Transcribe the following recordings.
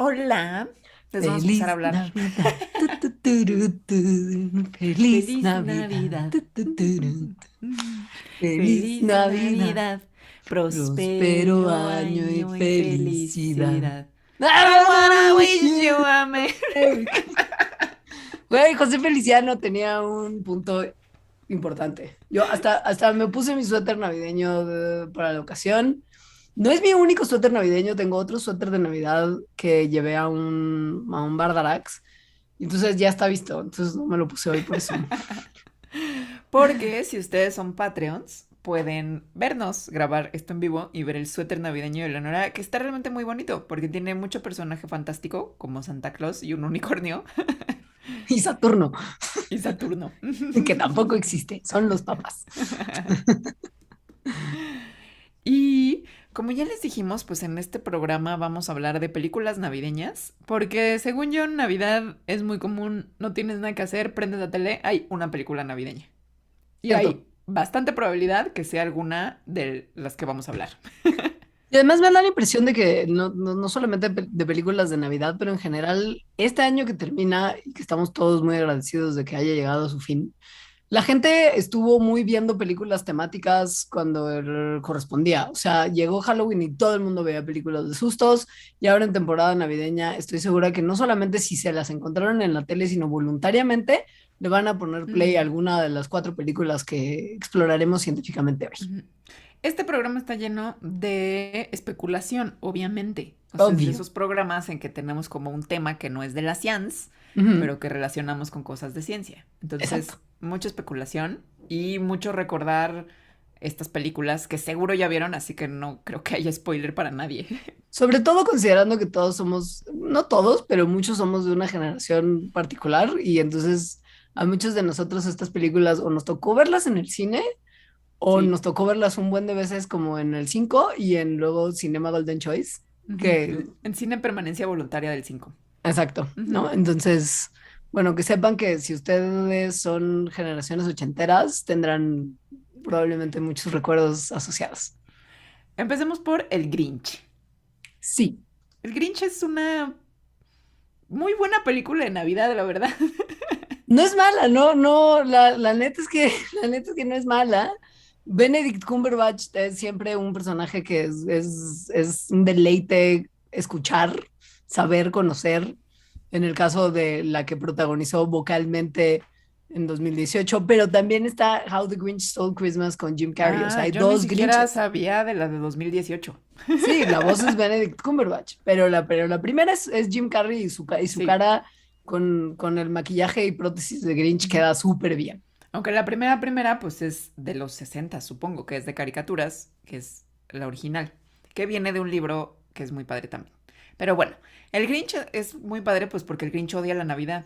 Hola, les vamos a empezar a Feliz hablar. Navidad. Feliz Feliz Navidad. Navidad. Feliz Feliz Navidad. Navidad. Próspero Prospero año y año y felicidad. felicidad. I I wanna wanna wish wish you you a a merry... Merry Güey, José Feliciano tenía un punto importante. Yo hasta me puse mi suéter navideño para la ocasión. No es mi único suéter navideño, tengo otro suéter de Navidad que llevé a un Bardarax. Y entonces ya está visto, entonces no me lo puse hoy por eso. Porque si ustedes son Patreons, pueden vernos grabar esto en vivo y ver el suéter navideño de Leonora, que está realmente muy bonito, porque tiene mucho personaje fantástico, como Santa Claus y un unicornio, Y Saturno, y Saturno. que tampoco existe, son los papás. Y como ya les dijimos, pues en este programa vamos a hablar de películas navideñas, porque según yo en Navidad es muy común, no tienes nada que hacer, prendes la tele, hay una película navideña. Y Cierto. hay bastante probabilidad que sea alguna de las que vamos a hablar. Y además me da la impresión de que no solamente de películas de Navidad, pero en general, este año que termina y que estamos todos muy agradecidos de que haya llegado a su fin, la gente estuvo muy viendo películas temáticas cuando correspondía. O sea, llegó Halloween y todo el mundo veía películas de sustos. Y ahora en temporada navideña estoy segura que no solamente si se las encontraron en la tele, sino voluntariamente le van a poner play a Mm, alguna de las cuatro películas que exploraremos científicamente hoy. ujú. Este programa está lleno de especulación, obviamente. O sea, es de Obvio. esos programas en que tenemos como un tema que no es de la ciencia, Ujú. pero que relacionamos con cosas de ciencia. Exacto. Entonces, mucha especulación y mucho recordar estas películas que seguro ya vieron, así que no creo que haya spoiler para nadie. Sobre todo considerando que todos somos, no todos, pero muchos somos de una generación particular y entonces a muchos de nosotros estas películas o nos tocó verlas en el cine o Sí. nos tocó verlas un buen de veces como en el 5 y en luego Cinema Golden Choice, Ujú. que En cine permanencia voluntaria del 5. exacto, Ujú. ¿no? Entonces, bueno, que sepan que si ustedes son generaciones ochenteras, tendrán probablemente muchos recuerdos asociados. Empecemos por El Grinch. Sí, El Grinch es una muy buena película de Navidad, la verdad. no es mala, no, la neta es que, la neta es que no es mala. Benedict Cumberbatch es siempre un personaje que es un deleite escuchar, saber, conocer. En el caso de la que protagonizó vocalmente en 2018, pero también está How the Grinch Stole Christmas con Jim Carrey. O sea, Ah, hay yo ni dos siquiera Grinches. sabía de la de 2018. Sí, la voz es Benedict Cumberbatch, pero la primera es Jim Carrey y su Sí. cara con el maquillaje y prótesis de Grinch Ujú. queda súper bien. Aunque la primera, pues es de los 60, supongo, que es de caricaturas, que es la original, que viene de un libro que es muy padre también. Pero bueno, el Grinch es muy padre, pues porque el Grinch odia la Navidad,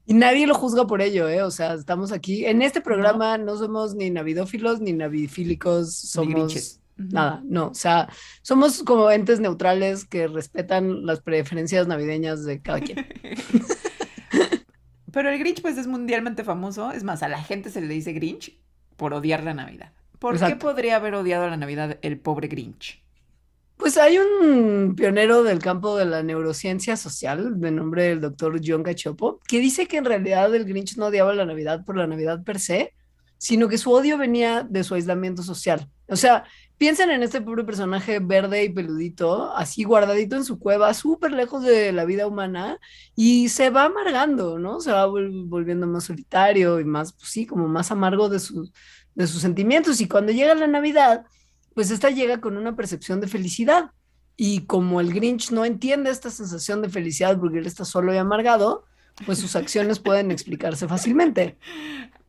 Y nadie lo juzga por ello, ¿eh? O sea, estamos aquí. En este ¿no? programa no somos ni navidófilos ni navidifílicos, Ni Grinches. somos Ujú. nada, no. O sea, somos como entes neutrales que respetan las preferencias navideñas de cada quien. Pero el Grinch, pues es mundialmente famoso. Es más, a la gente se le dice Grinch por odiar la Navidad. ¿Por qué Exacto. podría haber odiado la Navidad el pobre Grinch? Pues hay un pionero del campo de la neurociencia social, de nombre el doctor John Cacioppo, que dice que en realidad el Grinch no odiaba la Navidad por la Navidad per se, sino que su odio venía de su aislamiento social. O sea, piensen en este pobre personaje verde y peludito, así guardadito en su cueva, súper lejos de la vida humana, y se va amargando, ¿no? Se va volviendo más solitario y más, pues sí, como más amargo de sus sentimientos. Y cuando llega la Navidad pues esta llega con una percepción de felicidad. Y como el Grinch no entiende esta sensación de felicidad porque él está solo y amargado, pues sus acciones pueden explicarse fácilmente.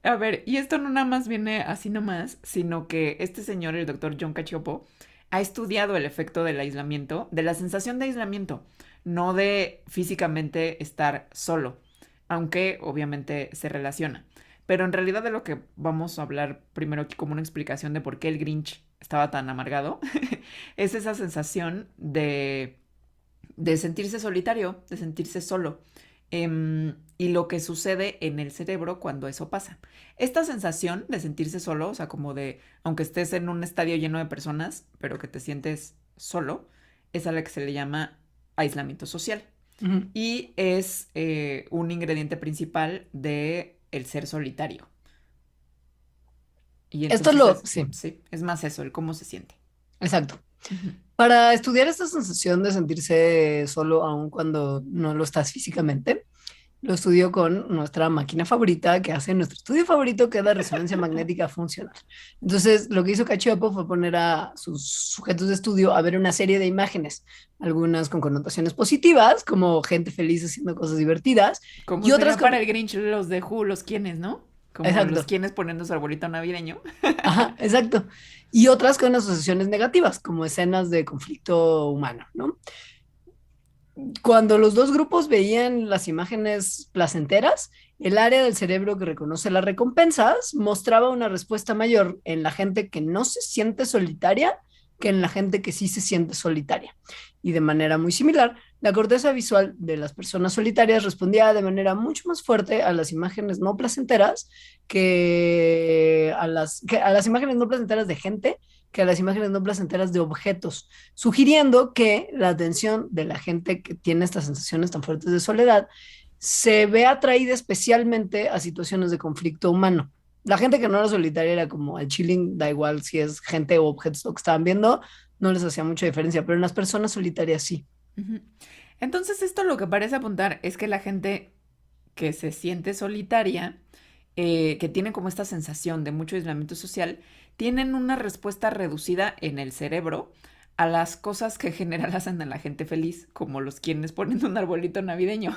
A ver, y esto no nada más viene así nomás, sino que este señor, el doctor John Cacioppo, ha estudiado el efecto del aislamiento, de la sensación de aislamiento, no de físicamente estar solo, aunque obviamente se relaciona. Pero en realidad de lo que vamos a hablar primero aquí como una explicación de por qué el Grinch estaba tan amargado, es esa sensación de sentirse solitario, de sentirse solo. Y lo que sucede en el cerebro cuando eso pasa. Esta sensación de sentirse solo, o sea, como de, aunque estés en un estadio lleno de personas, pero que te sientes solo, es a la que se le llama aislamiento social. Ujú. Y es un ingrediente principal de el ser solitario. Y Esto entonces sí, sí, es más eso, el cómo se siente. exacto. Ujú. Para estudiar esta sensación de sentirse solo aun cuando no lo estás físicamente, lo estudio con nuestra máquina favorita que hace nuestro estudio favorito, que es la resonancia magnética funcional. Entonces, lo que hizo Cachioppo fue poner a sus sujetos de estudio a ver una serie de imágenes, algunas con connotaciones positivas, como gente feliz haciendo cosas divertidas, Como y otras sería para con... el Grinch los de Who, los quienes, ¿no? Como los Exacto, quienes poniendo su arbolito navideño. ajá, exacto. Y otras con asociaciones negativas, como escenas de conflicto humano, ¿no? Cuando los dos grupos veían las imágenes placenteras, el área del cerebro que reconoce las recompensas mostraba una respuesta mayor en la gente que no se siente solitaria que en la gente que sí se siente solitaria. Y de manera muy similar, la corteza visual de las personas solitarias respondía de manera mucho más fuerte a las imágenes no placenteras que a las imágenes no placenteras de gente que a las imágenes no placenteras de objetos, sugiriendo que la atención de la gente que tiene estas sensaciones tan fuertes de soledad se ve atraída especialmente a situaciones de conflicto humano. La gente que no era solitaria era como al chilling, da igual si es gente o objetos lo que estaban viendo, no les hacía mucha diferencia, pero en las personas solitarias sí. Ujú. Entonces, esto lo que parece apuntar es que la gente que se siente solitaria, que tiene como esta sensación de mucho aislamiento social, tienen una respuesta reducida en el cerebro a las cosas que en general hacen a la gente feliz, como los quienes ponen un arbolito navideño,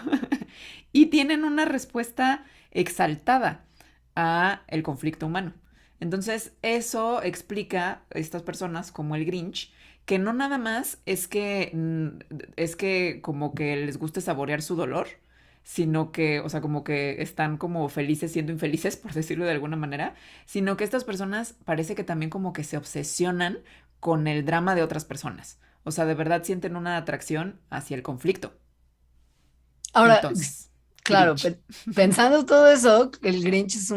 y tienen una respuesta exaltada a el conflicto humano. Entonces, eso explica a estas personas como el Grinch, que no nada más es que como que les guste saborear su dolor, sino que, o sea, como que están como felices siendo infelices, por decirlo de alguna manera, sino que estas personas parece que también como que se obsesionan con el drama de otras personas. O sea, de verdad sienten una atracción hacia el conflicto. Ahora, Entonces, claro, Grinch. pensando todo eso, el Grinch es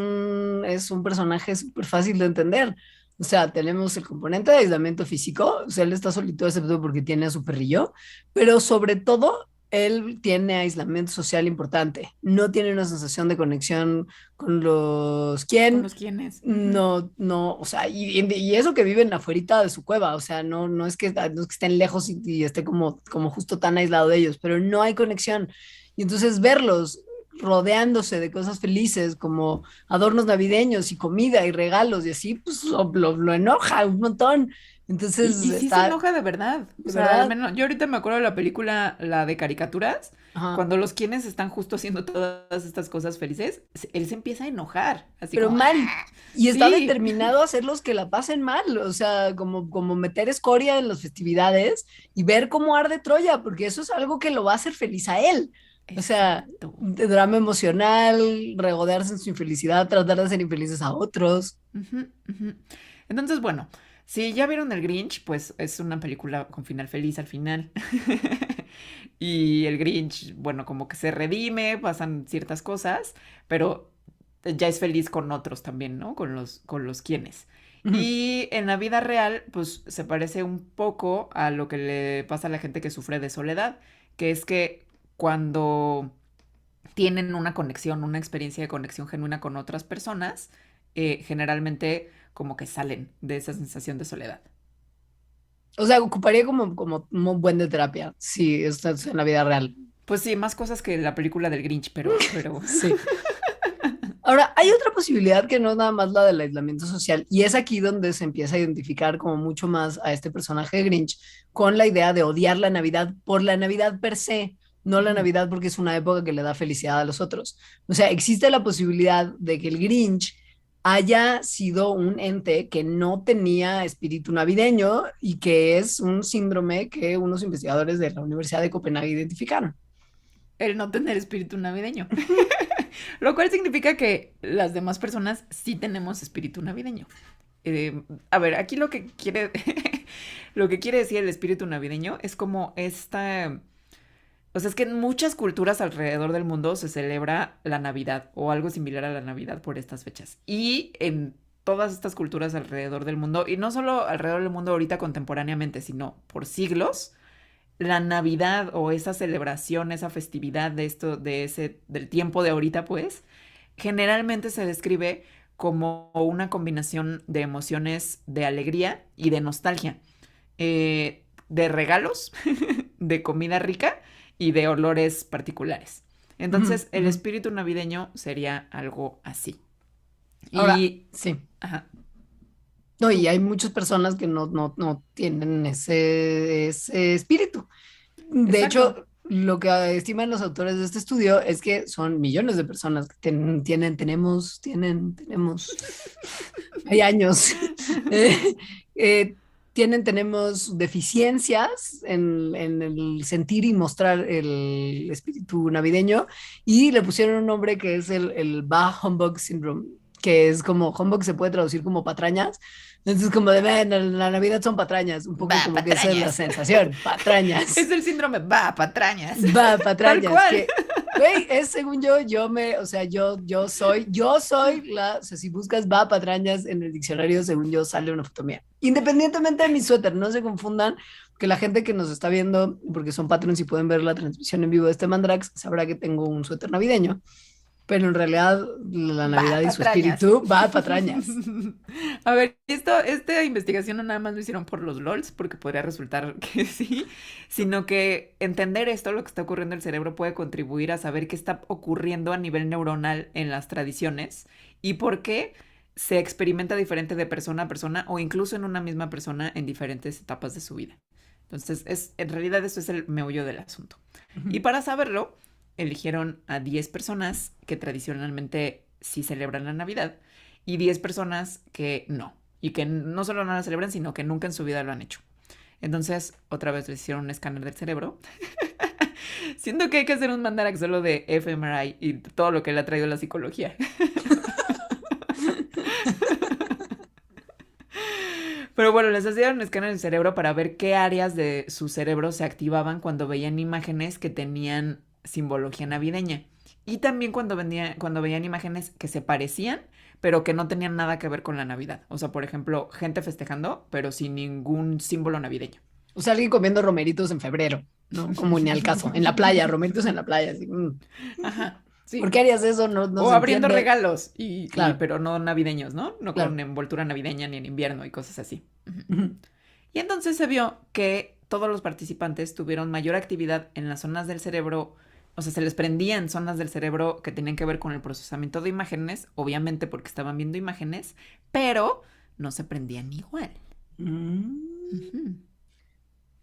un personaje súper fácil de entender. O sea, tenemos el componente de aislamiento físico, o sea, él está solito excepto porque tiene a su perrillo, pero sobre todo, él tiene aislamiento social importante. No tiene una sensación de conexión con los Con quién, los quienes. Ujú. no, no, o sea, y eso que viven afuerita de su cueva, o sea, no es que, no es que estén lejos y esté como justo tan aislado de ellos, pero no hay conexión. Y entonces verlos rodeándose de cosas felices como adornos navideños y comida y regalos y así, pues lo enoja un montón. Entonces Y sí se está, enoja de verdad. O de sea, al verdad, menos yo ahorita me acuerdo de la película, la de caricaturas, ajá, cuando los quienes están justo haciendo todas estas cosas felices, él se empieza a enojar, así pero como, mal. ¡ah! Y está Sí, determinado a hacerlos que la pasen mal, o sea, como meter escoria en las festividades y ver cómo arde Troya, porque eso es algo que lo va a hacer feliz a él. O sea, exacto. de drama emocional, regodearse en su infelicidad, tratar de hacer infelices a otros. Ujú, ujú. Entonces, bueno, si ya vieron El Grinch, pues es una película con final feliz al final. Y el Grinch, bueno, como que se redime, pasan ciertas cosas, pero ya es feliz con otros también, ¿no? Con los quienes. Ujú. Y en la vida real, pues se parece un poco a lo que le pasa a la gente que sufre de soledad, que es que cuando tienen una conexión, una experiencia de conexión genuina con otras personas, generalmente como que salen de esa sensación de soledad. O sea, ocuparía como un buen de terapia, si estás en la vida real. Pues sí, más cosas que la película del Grinch, pero Sí. Ahora, hay otra posibilidad que no es nada más la del aislamiento social, y es aquí donde se empieza a identificar como mucho más a este personaje de Grinch con la idea de odiar la Navidad por la Navidad per se, no la ujú, Navidad porque es una época que le da felicidad a los otros. O sea, existe la posibilidad de que el Grinch haya sido un ente que no tenía espíritu navideño y que es un síndrome que unos investigadores de la Universidad de Copenhague identificaron. el no tener espíritu navideño. Lo cual significa que las demás personas sí tenemos espíritu navideño. A ver, aquí lo que quiere, lo que quiere decir el espíritu navideño es como esta, o sea, es que en muchas culturas alrededor del mundo se celebra la Navidad o algo similar a la Navidad por estas fechas. Y en todas estas culturas alrededor del mundo, y no solo alrededor del mundo ahorita contemporáneamente, sino por siglos, la Navidad o esa celebración, esa festividad del tiempo de ahorita, pues, generalmente se describe como una combinación de emociones de alegría y de nostalgia, de regalos, de comida rica y de olores particulares. Ujú, Entonces, el ujú. espíritu navideño sería algo así. Ahora, Y, sí. ajá, No, y tú. hay muchas personas que no tienen ese espíritu. De Exacto. hecho, lo que estiman los autores de este estudio es que son millones de personas que tenemos, hay años, eh, eh, tenemos deficiencias en el sentir y mostrar el espíritu navideño y le pusieron un nombre que es el Bah Humbug Syndrome, que es como, humbug se puede traducir como patrañas, entonces como de, "Ven, la Navidad son patrañas", un poco Va, como que esa es la patrañas. sensación, patrañas. Es el síndrome va, patrañas. Va, Tal patrañas, cual. que, güey, es según o sea, o sea, si buscas va, patrañas en el diccionario, según yo, sale una foto mía. Independientemente de mi suéter, no se confundan, que la gente que nos está viendo, porque son patrons y pueden ver la transmisión en vivo de este Mandrax, sabrá que tengo un suéter navideño, pero en realidad la Va, Navidad y su patrañas. espíritu va a patrañas. A ver, esta investigación no nada más lo hicieron por los LOLs, porque podría resultar que sí, sino que entender esto, lo que está ocurriendo en el cerebro, puede contribuir a saber qué está ocurriendo a nivel neuronal en las tradiciones y por qué se experimenta diferente de persona a persona o incluso en una misma persona en diferentes etapas de su vida. Entonces, en realidad eso es el meollo del asunto. Y para saberlo, eligieron a 10 personas que tradicionalmente sí celebran la Navidad y 10 personas que no. Y que no solo no la celebran, sino que nunca en su vida lo han hecho. Entonces, otra vez les hicieron un escáner del cerebro. Siento que hay que hacer un mandarax solo de fMRI y todo lo que le ha traído la psicología. Pero bueno, les hacían un escáner del cerebro para ver qué áreas de su cerebro se activaban cuando veían imágenes que tenían simbología navideña. Y también cuando veían imágenes que se parecían, pero que no tenían nada que ver con la Navidad. O sea, por ejemplo, gente festejando, pero sin ningún símbolo navideño. O sea, alguien comiendo romeritos en febrero, ¿no? Como ni al caso, en la playa, romeritos en la playa, así, Ajá, ¿por sí. qué harías eso? No, no O se abriendo entiende. regalos, Claro, pero no navideños, ¿no? No con claro. envoltura navideña ni en invierno y cosas así. Ujú. Ujú. Y entonces se vio que todos los participantes tuvieron mayor actividad en las zonas del cerebro, o sea, se les prendían zonas del cerebro que tenían que ver con el procesamiento de imágenes, obviamente porque estaban viendo imágenes, pero no se prendían igual. Mm. Ujú.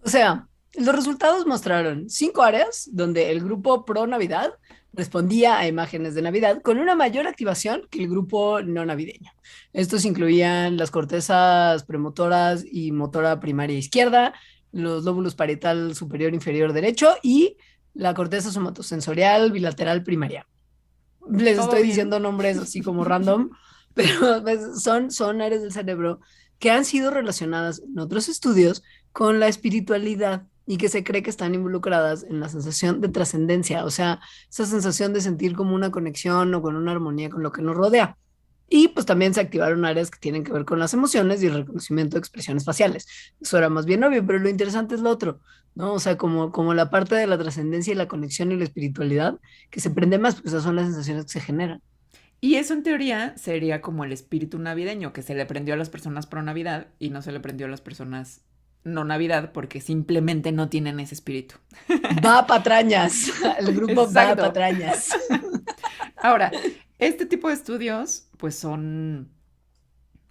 O sea, los resultados mostraron 5 áreas donde el grupo pro Navidad respondía a imágenes de Navidad con una mayor activación que el grupo no navideño. Estos incluían las cortezas premotoras y motora primaria izquierda, los lóbulos parietal superior e inferior derecho y la corteza somatosensorial bilateral primaria. Les ¿Todo estoy bien? diciendo nombres así como random, pero pues, son áreas del cerebro que han sido relacionadas en otros estudios con la espiritualidad y que se cree que están involucradas en la sensación de trascendencia, o sea, esa sensación de sentir como una conexión o con una armonía con lo que nos rodea. Y pues también se activaron áreas que tienen que ver con las emociones y el reconocimiento de expresiones faciales. Eso era más bien obvio, pero lo interesante es lo otro, ¿no? O sea, como la parte de la trascendencia y la conexión y la espiritualidad que se Ujú. prende más, porque esas son las sensaciones que se generan. Y eso en teoría sería como el espíritu navideño, que se le prendió a las personas pro Navidad y no se le prendió a las personas no Navidad porque simplemente no tienen ese espíritu. Va patrañas, el grupo va Exacto. patrañas. Ahora, este tipo de estudios, pues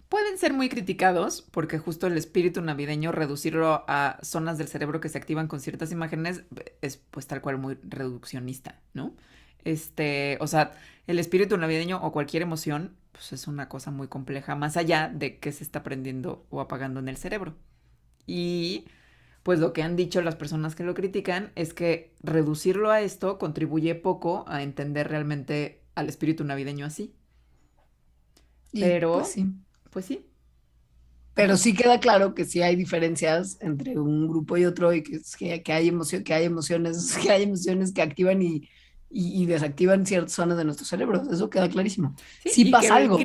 pueden ser muy criticados porque justo el espíritu navideño, reducirlo a zonas del cerebro que se activan con ciertas imágenes, es pues tal cual muy reduccionista, ¿no? O sea, el espíritu navideño o cualquier emoción, pues es una cosa muy compleja, más allá de qué se está prendiendo o apagando en el cerebro. Y pues lo que han dicho las personas que lo critican es que reducirlo a esto contribuye poco a entender realmente al espíritu navideño así. Y pues Pero, sí. pues sí. Pero sí queda claro que sí hay diferencias entre un grupo y otro y que hay emociones, que hay emociones que activan y desactivan ciertas zonas de nuestro cerebro. Eso queda clarísimo. Sí, Si pasa algo.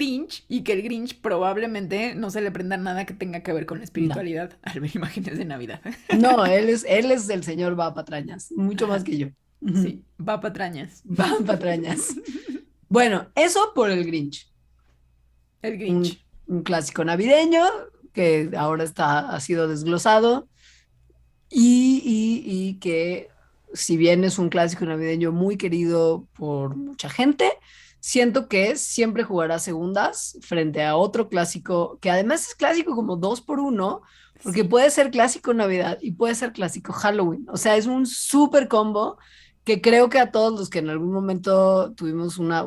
Y que el Grinch probablemente no se le prenda nada que tenga que ver con la No. espiritualidad al ver imágenes de Navidad. No, él es el señor va patrañas, mucho más Ajá, que yo. Ujú. sí, va patrañas. Va patrañas. Bueno, eso por el Grinch. El Un, Grinch. un clásico navideño que ahora ha sido desglosado y que si bien es un clásico navideño muy querido por mucha gente, siento que siempre jugará segundas frente a otro clásico que además es clásico como dos por uno, porque Sí. puede ser clásico Navidad y puede ser clásico Halloween. O sea, es un súper combo que creo que a todos los que en algún momento tuvimos una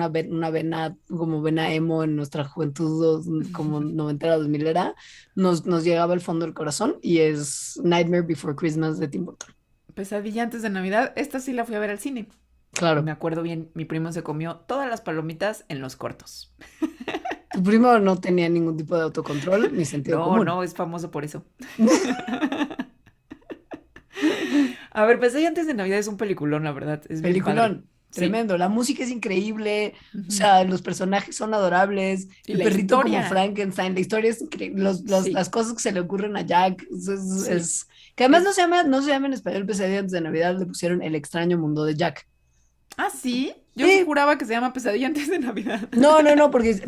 vena, como vena emo en nuestra juventud, como noventera, 2000 era, nos llegaba al fondo del corazón y es Nightmare Before Christmas de Tim Burton. Pesadilla antes de Navidad. Esta sí la fui a ver al cine. Y me Claro, acuerdo bien, mi primo se comió todas las palomitas en los cortos. tu primo no tenía ningún tipo de autocontrol ni sentido No, común. no, es famoso por eso. A ver, Pesadilla antes de Navidad es un peliculón, la verdad. Es bien padre. Peliculón, Sí. tremendo. La música es increíble, o Ujú. sea, los personajes son adorables, Y el la perrito como historia. Frankenstein, la historia es increíble, Sí, las cosas que se le ocurren a Jack, sí. que además Es. no se llama en español Pesadilla antes de Navidad, le pusieron El extraño mundo de Jack. Ah, sí. Yo sí Sí, juraba que se llama Pesadilla antes de Navidad. no, no, no, porque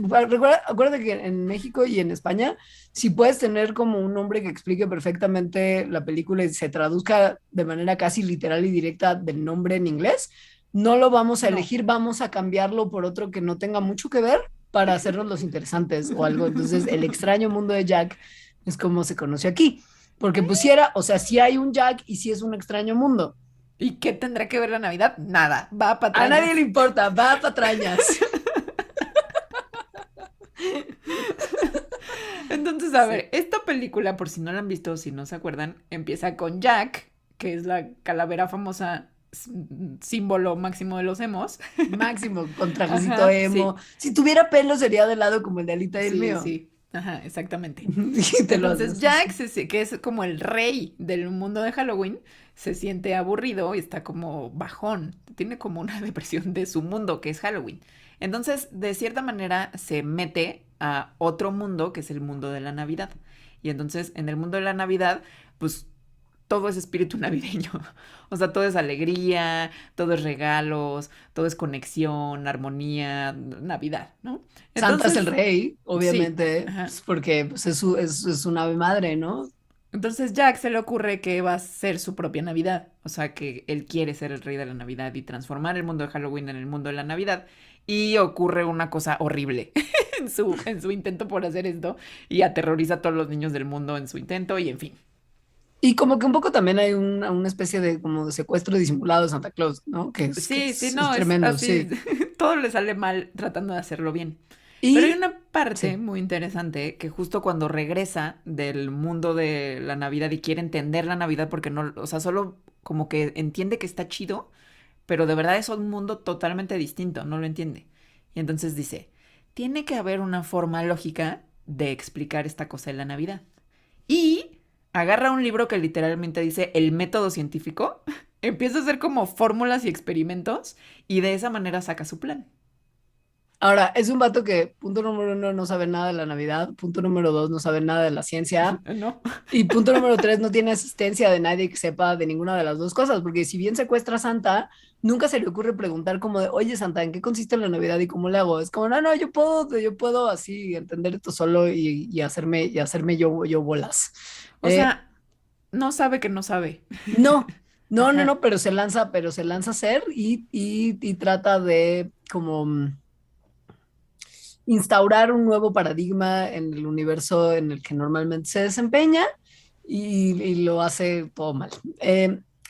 acuérdate que en México y en España, si puedes tener como un nombre que explique perfectamente la película y se traduzca de manera casi literal y directa del nombre en inglés, no lo vamos a No. elegir, vamos a cambiarlo por otro que no tenga mucho que ver para hacernos los interesantes o algo. Entonces, el extraño mundo de Jack es como se conoce aquí, porque pusiera, o sea, si hay un Jack y si es un extraño mundo. ¿Y qué tendrá que ver la Navidad? Nada. Va a A nadie le patrañas. importa, va a patrañas. Entonces, a Sí. ver, esta película, por si no la han visto, si no se acuerdan, empieza con Jack, que es la calavera famosa, símbolo máximo de los emos. Máximo, con trajecito Ajá, emo. sí, Si tuviera pelo sería de lado como el de Alita y el sí, mío. sí. Ajá, exactamente. Y te lo Entonces haces Jack, así. que es como el rey del mundo de Halloween, se siente aburrido y está como bajón. Tiene como una depresión de su mundo, que es Halloween. Entonces, de cierta manera, se mete a otro mundo, que es el mundo de la Navidad. Y entonces, en el mundo de la Navidad, pues todo es espíritu navideño. O sea, todo es alegría, todo es regalos, todo es conexión, armonía, Navidad, ¿no? Santa es el Entonces, rey, sí, obviamente, ajá. pues porque pues, es un ave madre, ¿no? Entonces Jack se le ocurre que va a ser su propia Navidad, o sea que él quiere ser el rey de la Navidad y transformar el mundo de Halloween en el mundo de la Navidad y ocurre una cosa horrible en su intento por hacer esto y aterroriza a todos los niños del mundo en su intento y en fin. Y como que un poco también hay una especie de como de secuestro disimulado de Santa Claus, ¿no? Que Sí, sí, es no, es tremendo, así, sí. todo le sale mal tratando de hacerlo bien. Pero hay Y una parte sí. muy interesante que justo cuando regresa del mundo de la Navidad y quiere entender la Navidad porque no, o sea, solo como que entiende que está chido, pero de verdad es un mundo totalmente distinto, no lo entiende. Y entonces dice, tiene que haber una forma lógica de explicar esta cosa de la Navidad. Y agarra un libro que literalmente dice el método científico, empieza a hacer como fórmulas y experimentos y de esa manera saca su plan. Ahora, es un vato que, punto número uno, no sabe nada de la Navidad, punto número dos, no sabe nada de la ciencia, ¿No? y punto número tres, no tiene asistencia de nadie que sepa de ninguna de las dos cosas, porque si bien secuestra a Santa, nunca se le ocurre preguntar como de, oye Santa, ¿en qué consiste la Navidad y cómo le hago? Es como, no, no, yo puedo así entender esto solo y hacerme yo bolas. O Eh, sea, no sabe que no sabe. no, no, no, Ajá. no, pero se lanza a hacer y trata de como instaurar un nuevo paradigma en el universo en el que normalmente se desempeña y lo hace todo mal.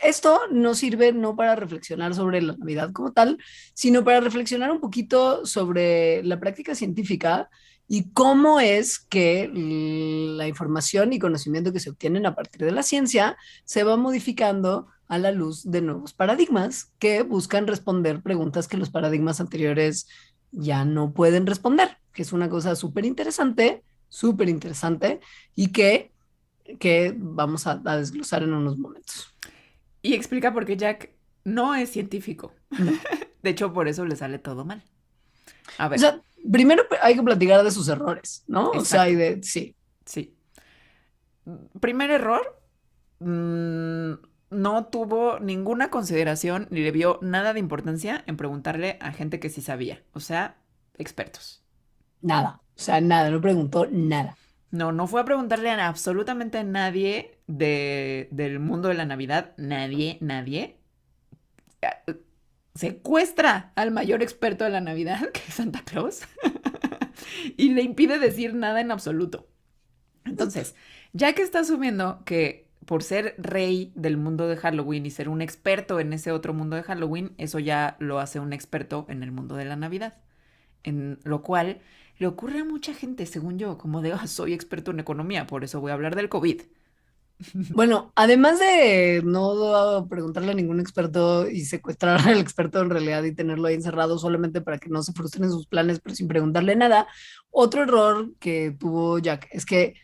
Esto no sirve no para reflexionar sobre la Navidad como tal, sino para reflexionar un poquito sobre la práctica científica y cómo es que la información y conocimiento que se obtienen a partir de la ciencia se va modificando a la luz de nuevos paradigmas que buscan responder preguntas que los paradigmas anteriores ya no pueden responder, que es una cosa súper interesante y que vamos a desglosar en unos momentos. Y explica por qué Jack no es científico. No. De hecho, por eso le sale todo mal. A O ver, sea, primero hay que platicar de sus errores, ¿no? O sea, exacto, sí. sí. Primer error, mm, no tuvo ninguna consideración ni le vio nada de importancia en preguntarle a gente que sí sabía, o sea, expertos. Nada. O sea, nada, no preguntó nada. No, no fue a preguntarle a absolutamente nadie del mundo de la Navidad, nadie. Secuestra al mayor experto de la Navidad, que es Santa Claus, y le impide decir nada en absoluto. Entonces, ya que está asumiendo que por ser rey del mundo de Halloween y ser un experto en ese otro mundo de Halloween, eso ya lo hace un experto en el mundo de la Navidad. En lo cual le ocurre a mucha gente, según yo, como de, soy experto en economía, por eso voy a hablar del COVID. Bueno, además de no preguntarle a ningún experto y secuestrar al experto en realidad y tenerlo ahí encerrado solamente para que no se frustren sus planes, pero sin preguntarle nada, otro error que tuvo Jack es que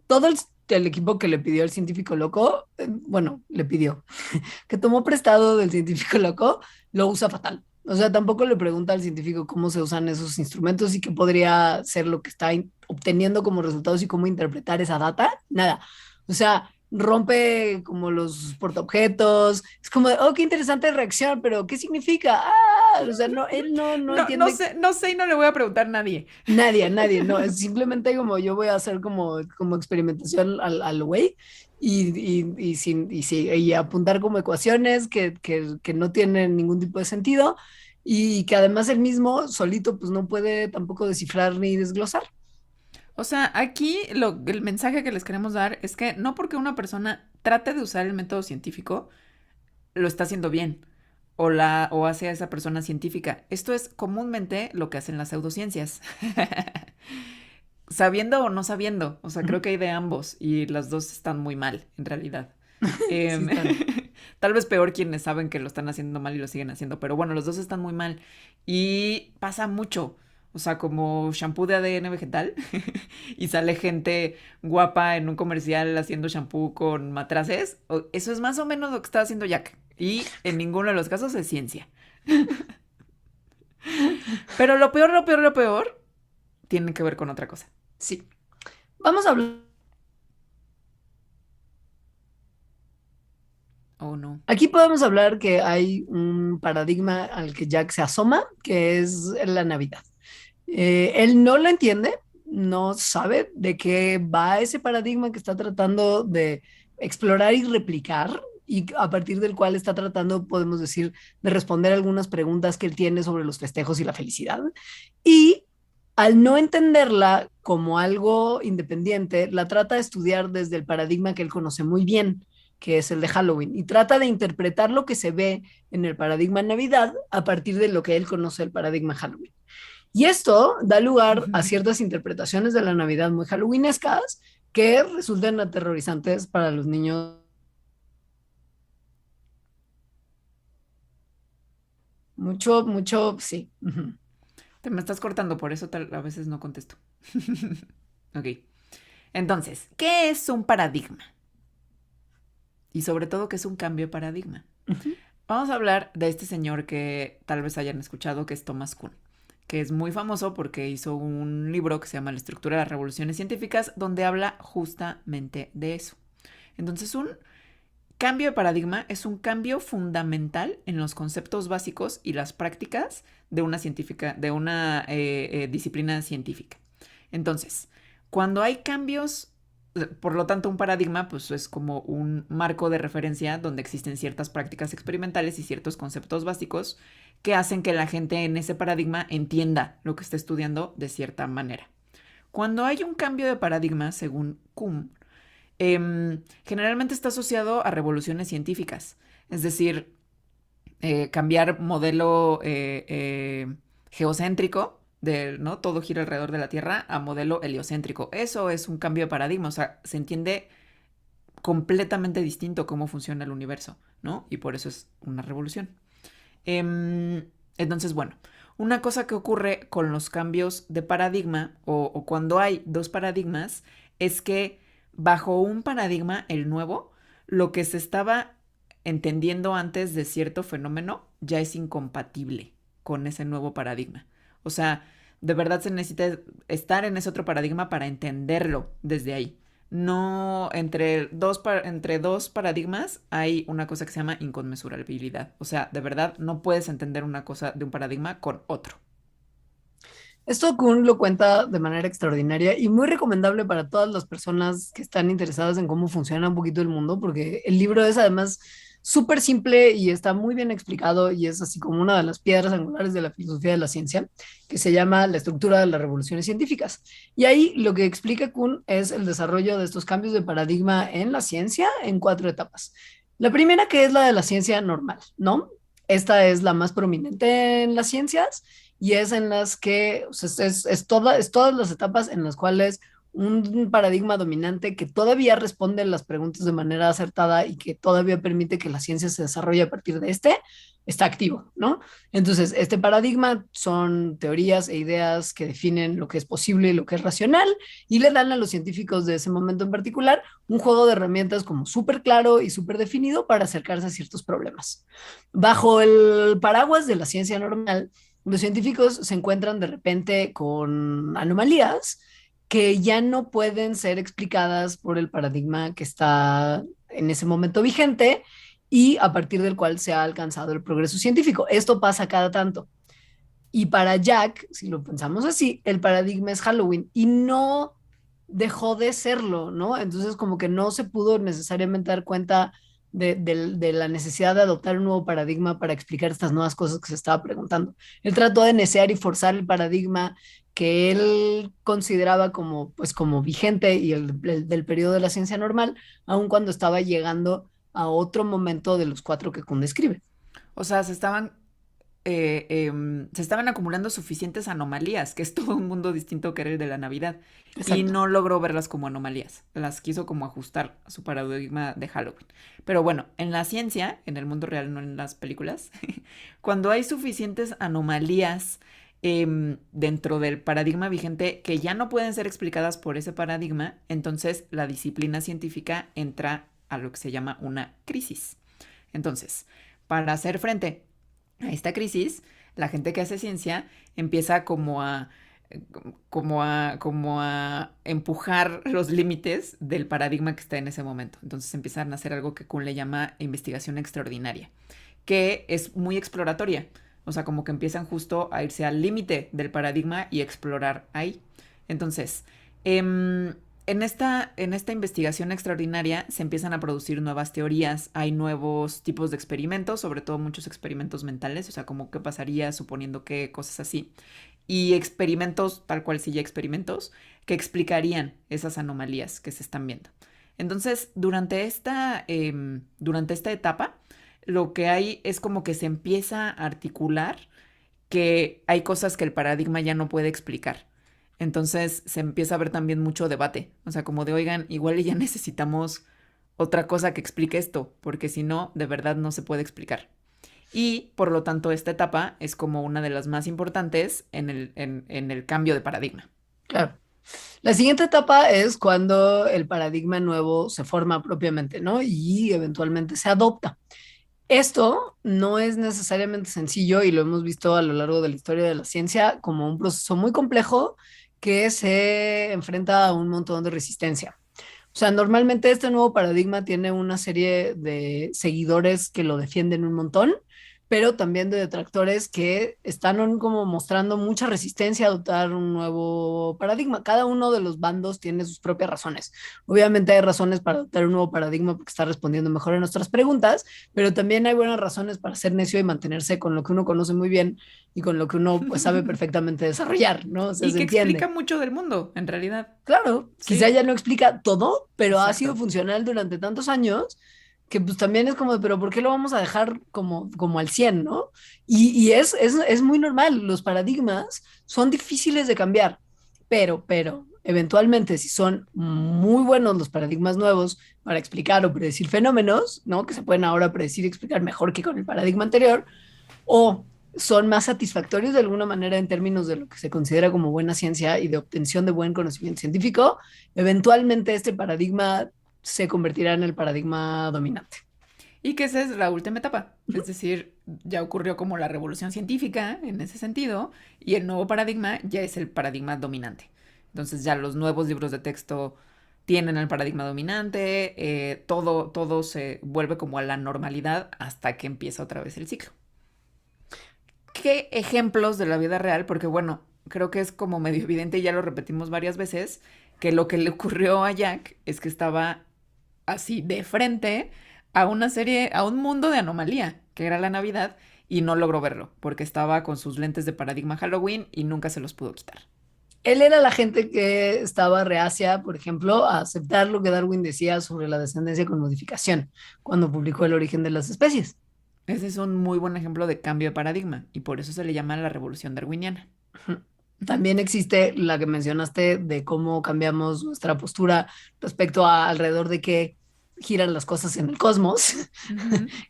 todo el equipo que le pidió al científico loco, bueno, le pidió, que tomó prestado del científico loco, lo usa fatal. O sea, tampoco le pregunta al científico cómo se usan esos instrumentos y qué podría ser lo que está obteniendo como resultados y cómo interpretar esa data. Nada. O sea, rompe como los portaobjetos. Es como de, oh, qué interesante reacción, pero ¿qué significa? Ah, o sea, no, él no No, no entiende sé, no sé y no le voy a preguntar a nadie. nadie, no, es simplemente como yo voy a hacer como experimentación al güey y apuntar como ecuaciones que no tienen ningún tipo de sentido y que además él mismo solito pues no puede tampoco descifrar ni desglosar. O sea, aquí el mensaje que les queremos dar es que no porque una persona trate de usar el método científico, lo está haciendo bien. O hace a esa persona científica. Esto es comúnmente lo que hacen las pseudociencias. Sabiendo o no sabiendo. O sea, creo que hay de ambos y las dos están muy mal, en realidad. Sí Em, están. Tal vez peor quienes saben que lo están haciendo mal y lo siguen haciendo, pero bueno, los dos están muy mal. Y pasa mucho. O sea, como shampoo de ADN vegetal y sale gente guapa en un comercial haciendo shampoo con matraces. Eso es más o menos lo que está haciendo Jack. Y en ninguno de los casos es ciencia. Pero lo peor, tiene que ver con otra cosa. Sí. Vamos a hablar. Oh, no. Aquí podemos hablar que hay un paradigma al que Jack se asoma, que es la Navidad. Él no lo entiende, no sabe de qué va ese paradigma que está tratando de explorar y replicar y a partir del cual está tratando, podemos decir, de responder algunas preguntas que él tiene sobre los festejos y la felicidad. Y al no entenderla como algo independiente, la trata de estudiar desde el paradigma que él conoce muy bien, que es el de Halloween, y trata de interpretar lo que se ve en el paradigma Navidad a partir de lo que él conoce el paradigma Halloween. Y esto da lugar a ciertas interpretaciones de la Navidad muy halloweenescas que resultan aterrorizantes para los niños. Mucho, sí. Te me estás cortando, por eso a veces no contesto. Ok. Entonces, ¿qué es un paradigma? Y sobre todo, ¿qué es un cambio de paradigma? Vamos a hablar de este señor que tal vez hayan escuchado, que es Thomas Kuhn, que es muy famoso porque hizo un libro que se llama La estructura de las revoluciones científicas, donde habla justamente de eso. Entonces, un cambio de paradigma es un cambio fundamental en los conceptos básicos y las prácticas de una disciplina científica. Entonces, cuando hay cambios, por lo tanto, un paradigma pues, es como un marco de referencia donde existen ciertas prácticas experimentales y ciertos conceptos básicos que hacen que la gente en ese paradigma entienda lo que está estudiando de cierta manera. Cuando hay un cambio de paradigma, según Kuhn, generalmente está asociado a revoluciones científicas, es decir, cambiar modelo geocéntrico, ¿no? Todo gira alrededor de la Tierra, a modelo heliocéntrico. Eso es un cambio de paradigma, o sea, se entiende completamente distinto cómo funciona el universo, ¿no? Y por eso es una revolución. Entonces, bueno, una cosa que ocurre con los cambios de paradigma o cuando hay dos paradigmas es que bajo un paradigma, el nuevo, lo que se estaba entendiendo antes de cierto fenómeno ya es incompatible con ese nuevo paradigma. O sea, de verdad se necesita estar en ese otro paradigma para entenderlo desde ahí. No, entre dos paradigmas hay una cosa que se llama inconmensurabilidad. O sea, de verdad no puedes entender una cosa de un paradigma con otro. Esto Kuhn lo cuenta de manera extraordinaria y muy recomendable para todas las personas que están interesadas en cómo funciona un poquito el mundo, porque el libro es además súper simple y está muy bien explicado y es así como una de las piedras angulares de la filosofía de la ciencia, que se llama La estructura de las revoluciones científicas. Y ahí lo que explica Kuhn es el desarrollo de estos cambios de paradigma en la ciencia en 4 etapas. La primera, que es la de la ciencia normal, ¿no? Esta es la más prominente en las ciencias y es en las que o sea, es todas las etapas en las cuales un paradigma dominante que todavía responde las preguntas de manera acertada y que todavía permite que la ciencia se desarrolle a partir de este, está activo, ¿no? Entonces, este paradigma son teorías e ideas que definen lo que es posible y lo que es racional y le dan a los científicos de ese momento en particular un juego de herramientas como súper claro y súper definido para acercarse a ciertos problemas. Bajo el paraguas de la ciencia normal, los científicos se encuentran de repente con anomalías que ya no pueden ser explicadas por el paradigma que está en ese momento vigente y a partir del cual se ha alcanzado el progreso científico. Esto pasa cada tanto. Y para Jack, si lo pensamos así, el paradigma es Halloween y no dejó de serlo, ¿no? Entonces como que no se pudo necesariamente dar cuenta de la necesidad de adoptar un nuevo paradigma para explicar estas nuevas cosas que se estaba preguntando. Él trató de necear y forzar el paradigma que él consideraba como, pues, como vigente y del periodo de la ciencia normal, aun cuando estaba llegando a otro momento de los 4 que Kuhn describe. O sea, se estaban acumulando suficientes anomalías, que es todo un mundo distinto que era el de la Navidad. Y Exacto. no logró verlas como anomalías. Las quiso como ajustar a su paradigma de Halloween. Pero bueno, en la ciencia, en el mundo real, no en las películas, cuando hay suficientes anomalías dentro del paradigma vigente que ya no pueden ser explicadas por ese paradigma, entonces la disciplina científica entra a lo que se llama una crisis. Entonces, para hacer frente a esta crisis, la gente que hace ciencia empieza como a empujar los límites del paradigma que está en ese momento. Entonces empiezan a hacer algo que Kuhn le llama investigación extraordinaria, que es muy exploratoria. O sea, como que empiezan justo a irse al límite del paradigma y explorar ahí. Entonces, en esta investigación extraordinaria se empiezan a producir nuevas teorías, hay nuevos tipos de experimentos, sobre todo muchos experimentos mentales, o sea, como qué pasaría suponiendo que cosas así, y experimentos, tal cual sí ya experimentos, que explicarían esas anomalías que se están viendo. Entonces, durante esta etapa, lo que hay es como que se empieza a articular que hay cosas que el paradigma ya no puede explicar. Entonces se empieza a ver también mucho debate, o sea, como de, oigan, igual ya necesitamos otra cosa que explique esto, porque si no, de verdad no se puede explicar. Y por lo tanto, esta etapa es como una de las más importantes en el cambio de paradigma. Claro. La siguiente etapa es cuando el paradigma nuevo se forma propiamente, ¿no? Y eventualmente se adopta. Esto no es necesariamente sencillo y lo hemos visto a lo largo de la historia de la ciencia como un proceso muy complejo que se enfrenta a un montón de resistencia. O sea, normalmente este nuevo paradigma tiene una serie de seguidores que lo defienden un montón, pero también de detractores que están como mostrando mucha resistencia a adoptar un nuevo paradigma. Cada uno de los bandos tiene sus propias razones. Obviamente hay razones para adoptar un nuevo paradigma porque está respondiendo mejor a nuestras preguntas, pero también hay buenas razones para ser necio y mantenerse con lo que uno conoce muy bien y con lo que uno pues sabe perfectamente desarrollar, ¿no? O sea, Y se que explica entiende. mucho del mundo, en realidad. Claro, quizá Sí, ya no explica todo, pero ha sido exacto. funcional durante tantos años que pues también es como, pero ¿por qué lo vamos a dejar como al 100, ¿no? Y es muy normal, los paradigmas son difíciles de cambiar, pero, eventualmente si son muy buenos los paradigmas nuevos para explicar o predecir fenómenos, ¿no? Que se pueden ahora predecir y explicar mejor que con el paradigma anterior, o son más satisfactorios de alguna manera en términos de lo que se considera como buena ciencia y de obtención de buen conocimiento científico, eventualmente este paradigma se convertirá en el paradigma dominante. Y que esa es la última etapa. Es decir, ya ocurrió como la revolución científica en ese sentido, y el nuevo paradigma ya es el paradigma dominante. Entonces ya los nuevos libros de texto tienen el paradigma dominante, todo se vuelve como a la normalidad hasta que empieza otra vez el ciclo. ¿Qué ejemplos de la vida real? Porque bueno, creo que es como medio evidente y ya lo repetimos varias veces, que lo que le ocurrió a Jack es que estaba así de frente a una serie, a un mundo de anomalía, que era la Navidad, y no logró verlo, porque estaba con sus lentes de paradigma Halloween y nunca se los pudo quitar. Él era la gente que estaba reacia, por ejemplo, a aceptar lo que Darwin decía sobre la descendencia con modificación, cuando publicó El origen de las especies. Ese es un muy buen ejemplo de cambio de paradigma, y por eso se le llama la revolución darwiniana. También existe la que mencionaste de cómo cambiamos nuestra postura respecto a alrededor de qué giran las cosas en el cosmos,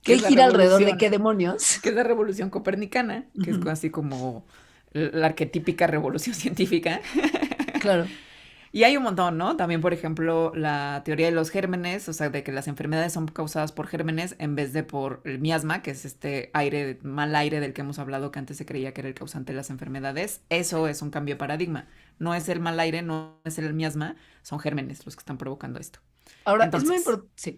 qué gira alrededor de qué demonios. Que es la revolución copernicana, que es así como la arquetípica revolución científica. Claro. Y hay un montón, ¿no? También, por ejemplo, la teoría de los gérmenes, o sea, de que las enfermedades son causadas por gérmenes en vez de por el miasma, que es este aire, mal aire del que hemos hablado, que antes se creía que era el causante de las enfermedades. Eso es un cambio de paradigma. No es el mal aire, no es el miasma, son gérmenes los que están provocando esto. Ahora, Entonces,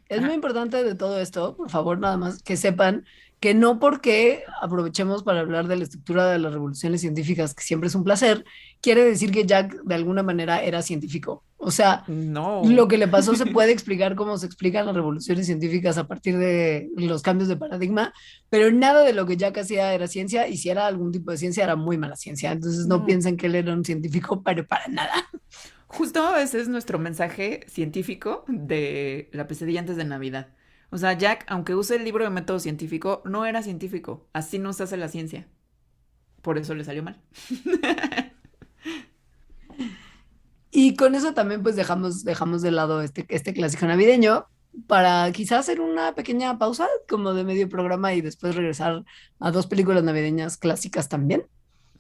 es muy importante de todo esto, por favor, nada más que sepan que no porque aprovechemos para hablar de la estructura de las revoluciones científicas, que siempre es un placer, quiere decir que Jack de alguna manera era científico. O sea, no. Lo que le pasó se puede explicar como se explican las revoluciones científicas a partir de los cambios de paradigma, pero nada de lo que Jack hacía era ciencia, y si era algún tipo de ciencia era muy mala ciencia. Entonces no piensen que él era un científico, pero para nada. Justo ese es nuestro mensaje científico de La pesadilla antes de Navidad. O sea, Jack, aunque use el libro de método científico, no era científico. Así no se hace la ciencia. Por eso le salió mal. Y con eso también pues dejamos de lado este clásico navideño para quizás hacer una pequeña pausa como de medio programa y después regresar a dos películas navideñas clásicas también.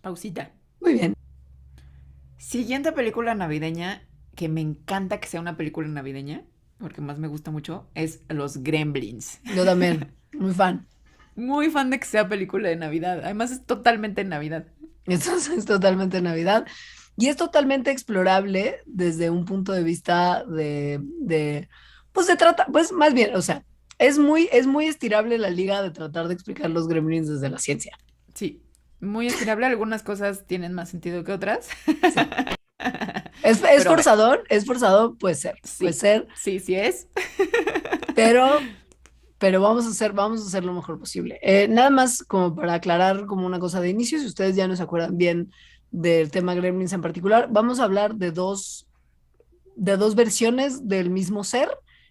Pausita. Muy bien. Siguiente película navideña, que me encanta que sea una película navideña, porque más me gusta mucho, es Los Gremlins. Yo también, muy fan. Muy fan de que sea película de Navidad. Además es totalmente Navidad. Esto es totalmente Navidad. Y es totalmente explorable desde un punto de vista pues de trata, pues más bien, o sea, es muy estirable la liga de tratar de explicar los gremlins desde la ciencia. Sí, muy estirable. Algunas cosas tienen más sentido que otras. Sí. Pero Es forzado, puede sí, ser, sí es. pero, pero vamos a hacer lo mejor posible. Nada más como para aclarar como una cosa de inicio, si ustedes ya no se acuerdan bien del tema gremlins en particular, vamos a hablar de dos versiones del mismo ser,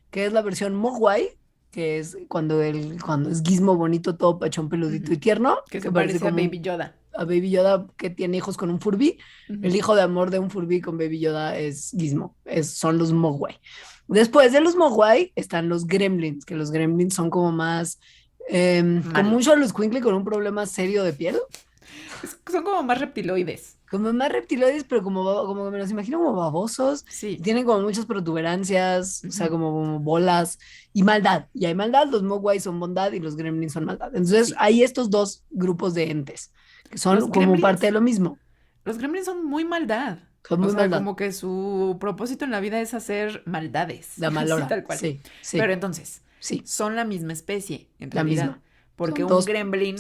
que es la versión Mogwai, que es cuando es Gizmo bonito, todo pachón, peludito y tierno, Que se parece parece a como Baby Yoda. a Baby Yoda que tiene hijos con un Furby. El hijo de amor de un Furby con Baby Yoda es Gizmo, son los Mogwai. Después de los Mogwai están los Gremlins, que los Gremlins son como más, como un Xoloitzcuintle con un problema serio de piel. Son como más reptiloides. Como más reptiloides, pero como me los imagino como babosos. Sí. Tienen como muchas protuberancias, o sea, como bolas y maldad. Y hay maldad, los Mogwai son bondad y los Gremlins son maldad. Entonces hay estos dos grupos de entes que son como parte de lo mismo. Los Gremlins son muy maldad. Son muy maldad. Como que su propósito en la vida es hacer maldades. La malora. Sí, tal cual. Sí. Pero entonces, son la misma especie, en la realidad. Misma. Porque Son un dos, gremlin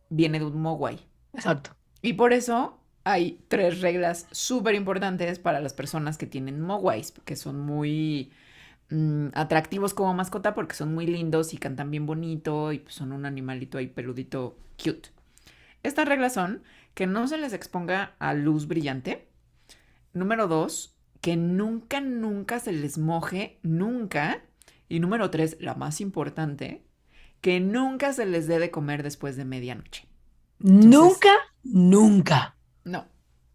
viene de un Mogwai. Exacto. Y por eso hay 3 reglas súper importantes para las personas que tienen Mogwais, que son muy atractivos como mascota porque son muy lindos y cantan bien bonito y pues son un animalito ahí peludito cute. Estas reglas son que no se les exponga a luz brillante. Número 2, que nunca, nunca se les moje, nunca. Y número 3, la más importante, que nunca se les dé de comer después de medianoche. Entonces, nunca. No,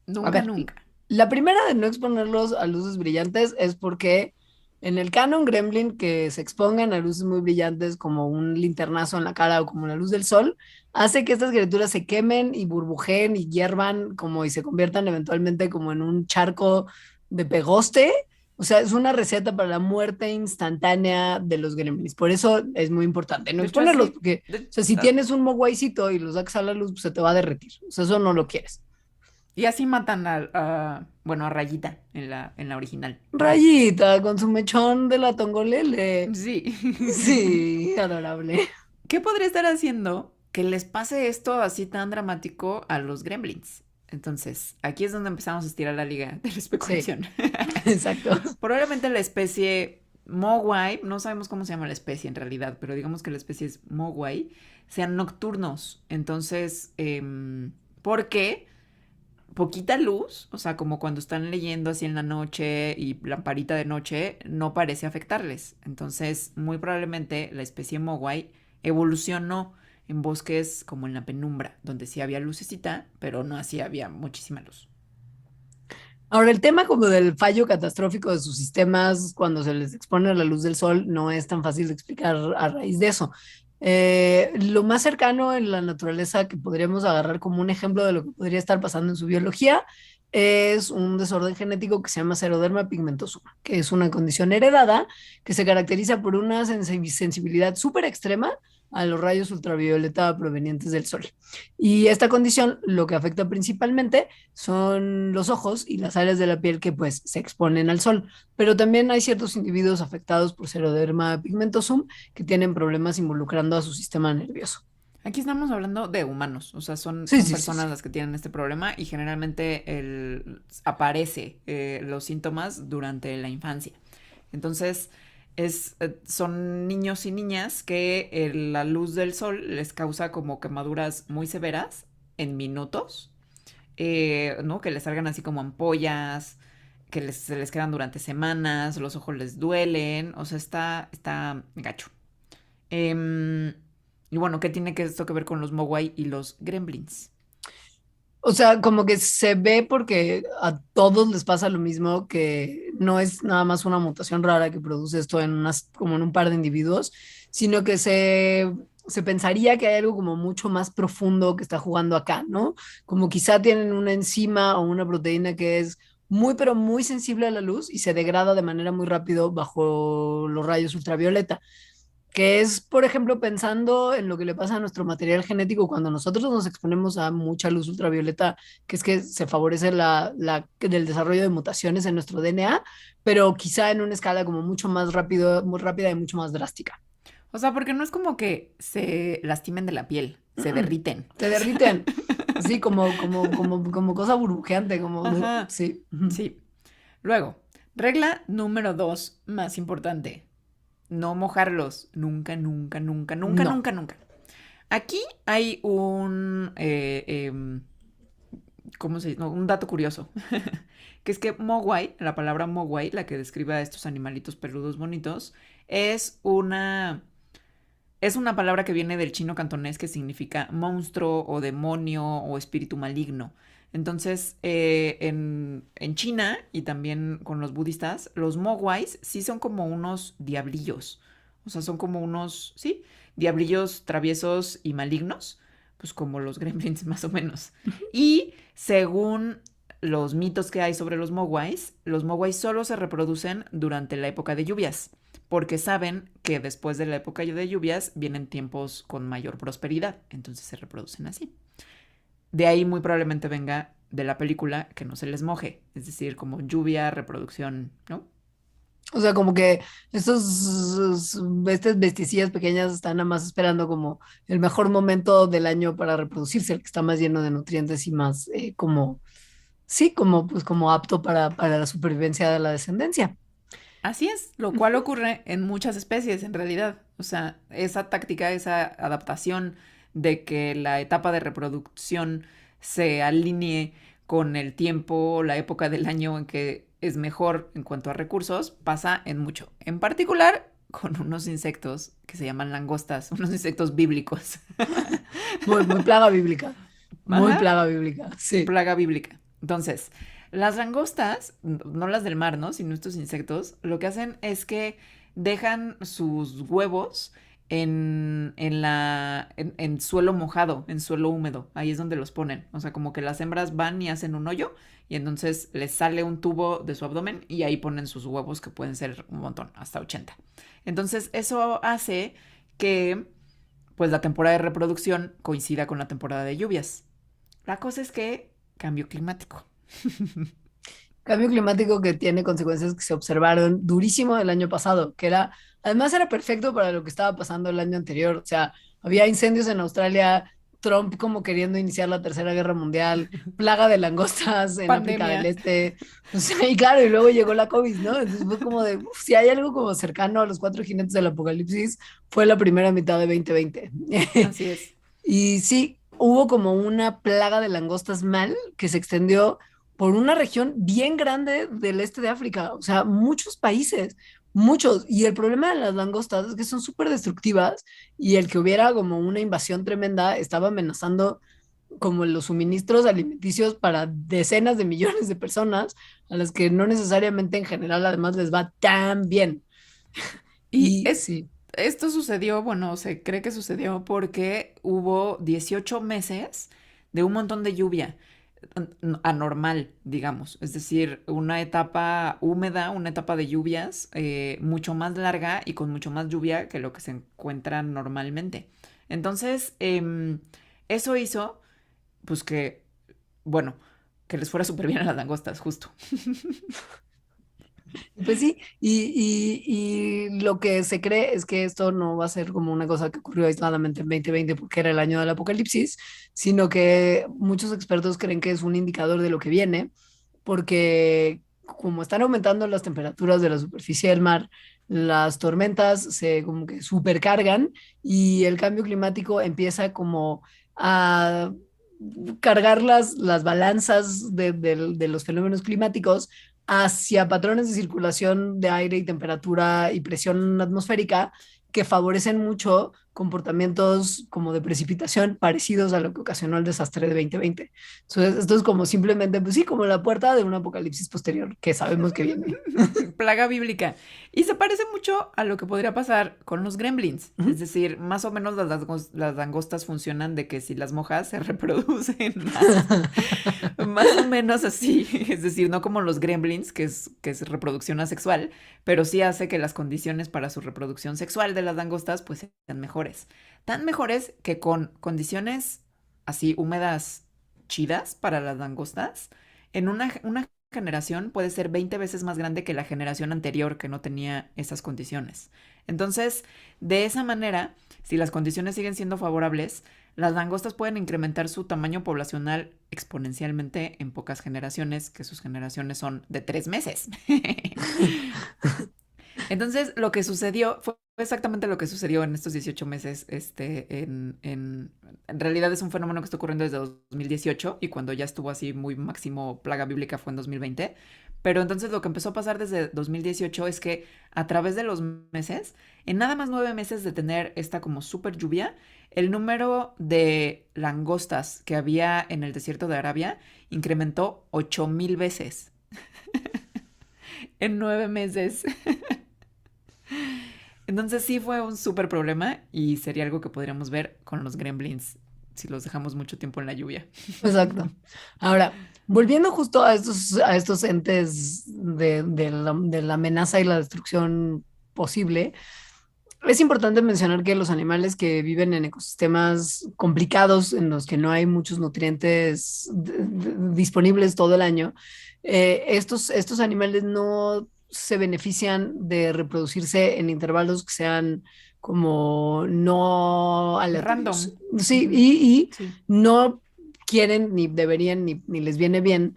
nunca. La primera de no exponerlos a luces brillantes es porque en el canon Gremlin que se expongan a luces muy brillantes como un linternazo en la cara o como la luz del sol, hace que estas criaturas se quemen y burbujeen y hiervan como y se conviertan eventualmente como en un charco de pegoste O sea, es una receta para la muerte instantánea de los gremlins. Por eso es muy importante no De hecho, exponerlos, así, porque, o sea, si tienes un mogwaicito y lo sacas a la luz, pues se te va a derretir. O sea, eso no lo quieres. y así matan bueno, a Rayita en la original. Rayita con su mechón de la tongolele. Sí. Sí, adorable. ¿Qué podría estar haciendo que les pase esto así tan dramático a los gremlins? Entonces, aquí es donde empezamos a estirar la liga de la Sí, especulación. exacto. Probablemente la especie Mogwai, no sabemos cómo se llama la especie en realidad, pero digamos que la especie es Mogwai, sean nocturnos. Entonces, ¿por qué? Poquita luz, o sea, como cuando están leyendo así en la noche y lamparita de noche, no parece afectarles. Entonces, muy probablemente la especie Mogwai evolucionó en bosques como en la penumbra, donde sí había lucecita, pero no así había muchísima luz. Ahora, el tema como del fallo catastrófico de sus sistemas cuando se les expone a la luz del sol no es tan fácil de explicar a raíz de eso. Lo más cercano en la naturaleza que podríamos agarrar como un ejemplo de lo que podría estar pasando en su biología es un desorden genético que se llama Xeroderma pigmentosum, que es una condición heredada que se caracteriza por una sensibilidad súper extrema a los rayos ultravioleta provenientes del sol. Y esta condición lo que afecta principalmente son los ojos y las áreas de la piel que pues se exponen al sol, pero también hay ciertos individuos afectados por Xeroderma pigmentosum que tienen problemas involucrando a su sistema nervioso. Aquí estamos hablando de humanos, o sea, Sí, son sí, sí, sí. personas las que tienen este problema y generalmente aparece los síntomas durante la infancia. Entonces, son niños y niñas que la luz del sol les causa como quemaduras muy severas en minutos, ¿no? Que les salgan así como ampollas, que se les quedan durante semanas, los ojos les duelen, o sea, está gacho. Em, y bueno, ¿qué tiene que esto que ver con los Mogwai y los Gremlins? O sea, como que se ve porque a todos les pasa lo mismo, que no es nada más una mutación rara que produce esto en unas, como en un par de individuos, sino que se pensaría que hay algo como mucho más profundo que está jugando acá, ¿no? Como quizá tienen una enzima o una proteína que es muy, pero muy sensible a la luz y se degrada de manera muy rápido bajo los rayos ultravioleta, que es, por ejemplo, pensando en lo que le pasa a nuestro material genético cuando nosotros nos exponemos a mucha luz ultravioleta, que es que se favorece el desarrollo de mutaciones en nuestro DNA, pero quizá en una escala como mucho más rápido, muy rápida y mucho más drástica. O sea, porque no es como que se lastimen de la piel, se derriten. Se derriten, así como cosa burbujeante, Ajá, sí. sí. Luego, regla número 2, más importante. No mojarlos. Nunca, nunca, nunca, nunca, No. nunca, nunca. Aquí hay ¿cómo se dice? No, un dato curioso. Que es que Mogwai, la palabra Mogwai, la que describe a estos animalitos peludos bonitos, es una Es una palabra que viene del chino cantonés que significa monstruo o demonio o espíritu maligno. Entonces, en China y también con los budistas, los mogwais sí son como unos diablillos. O sea, son como unos, sí, diablillos traviesos y malignos, pues como los gremlins más o menos. Y según los mitos que hay sobre los mogwais solo se reproducen durante la época de lluvias porque saben que después de la época de lluvias vienen tiempos con mayor prosperidad, entonces se reproducen así. De ahí muy probablemente venga de la película que no se les moje, es decir, como lluvia, reproducción, ¿no? O sea, como que estas besticillas pequeñas están nada más esperando como el mejor momento del año para reproducirse, el que está más lleno de nutrientes y más como, sí, como, pues, como apto para la supervivencia de la descendencia. Así es, lo cual Ujú. ocurre en muchas especies en realidad. O sea, esa táctica, esa adaptación de que la etapa de reproducción se alinee con el tiempo, la época del año en que es mejor en cuanto a recursos, pasa en mucho. En particular con unos insectos que se llaman langostas, unos insectos bíblicos. Muy, muy plaga bíblica, muy Ajá, plaga bíblica, sí. plaga bíblica. Entonces, las langostas, no las del mar, ¿no? Sino estos insectos, lo que hacen es que dejan sus huevos en suelo mojado, en suelo húmedo. Ahí es donde los ponen. O sea, como que las hembras van y hacen un hoyo y entonces les sale un tubo de su abdomen y ahí ponen sus huevos que pueden ser un montón, hasta 80. Entonces eso hace que pues la temporada de reproducción coincida con la temporada de lluvias. La cosa es que cambio climático. Cambio climático que tiene consecuencias que se observaron durísimo el año pasado, que era, además era perfecto para lo que estaba pasando el año anterior. O sea, había incendios en Australia, Trump como queriendo iniciar la Tercera Guerra Mundial, plaga de langostas en África del Pandemia. Este. O sea, y claro, y luego llegó la COVID, ¿no? Entonces fue como de, uf, si hay algo como cercano a los cuatro jinetes del apocalipsis, fue la primera mitad de 2020. Así es. Y sí, hubo como una plaga de langostas mal que se extendió por una región bien grande del este de África, o sea, muchos países, muchos. Y el problema de las langostas es que son súper destructivas y el que hubiera como una invasión tremenda estaba amenazando como los suministros alimenticios para decenas de millones de personas a las que no necesariamente en general además les va tan bien. Y Y sí. esto sucedió, bueno, se cree que sucedió porque hubo 18 meses de un montón de lluvia anormal, digamos. Es decir, una etapa húmeda, una etapa de lluvias mucho más larga y con mucho más lluvia que lo que se encuentra normalmente. Entonces, eso hizo, pues que, bueno, que les fuera súper bien a las langostas, justo. Pues sí, y lo que se cree es que esto no va a ser como una cosa que ocurrió aisladamente en 2020 porque era el año del apocalipsis, sino que muchos expertos creen que es un indicador de lo que viene, porque como están aumentando las temperaturas de la superficie del mar, las tormentas se como que supercargan y el cambio climático empieza como a cargar las balanzas de los fenómenos climáticos hacia patrones de circulación de aire y temperatura y presión atmosférica que favorecen mucho comportamientos como de precipitación parecidos a lo que ocasionó el desastre de 2020. Entonces, esto es como simplemente, pues sí, como la puerta de un apocalipsis posterior que sabemos que viene. Plaga bíblica. Y se parece mucho a lo que podría pasar con los gremlins. Uh Es -huh. decir, más o menos las langostas funcionan de que si las mojas se reproducen más. Más o menos así. Es decir, no como los gremlins, que es reproducción asexual, pero sí hace que las condiciones para su reproducción sexual de las langostas pues sean mejores. Tan mejores que con condiciones así húmedas chidas para las langostas, en una generación puede ser 20 veces más grande que la generación anterior que no tenía esas condiciones. Entonces, de esa manera, si las condiciones siguen siendo favorables, las langostas pueden incrementar su tamaño poblacional exponencialmente en pocas generaciones, que sus generaciones son de 3 meses. Entonces, lo que sucedió fue exactamente lo que sucedió en estos 18 meses. En realidad es un fenómeno que está ocurriendo desde 2018 y cuando ya estuvo así muy máximo plaga bíblica fue en 2020. Pero entonces lo que empezó a pasar desde 2018 es que a través de los meses, en nada más 9 meses de tener esta como súper lluvia, el número de langostas que había en el desierto de Arabia incrementó 8000 veces en 9 meses. Entonces sí fue un súper problema y sería algo que podríamos ver con los gremlins si los dejamos mucho tiempo en la lluvia. Exacto. Ahora, volviendo justo a estos entes de la amenaza y la destrucción posible, es importante mencionar que los animales que viven en ecosistemas complicados, en los que no hay muchos nutrientes disponibles todo el año, estos animales no se benefician de reproducirse en intervalos que sean como no aleatorios. Random. Sí, Ujú. y Sí. no quieren, ni deberían, ni les viene bien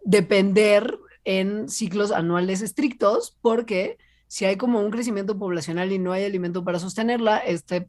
depender en ciclos anuales estrictos, porque si hay como un crecimiento poblacional y no hay alimento para sostenerla, este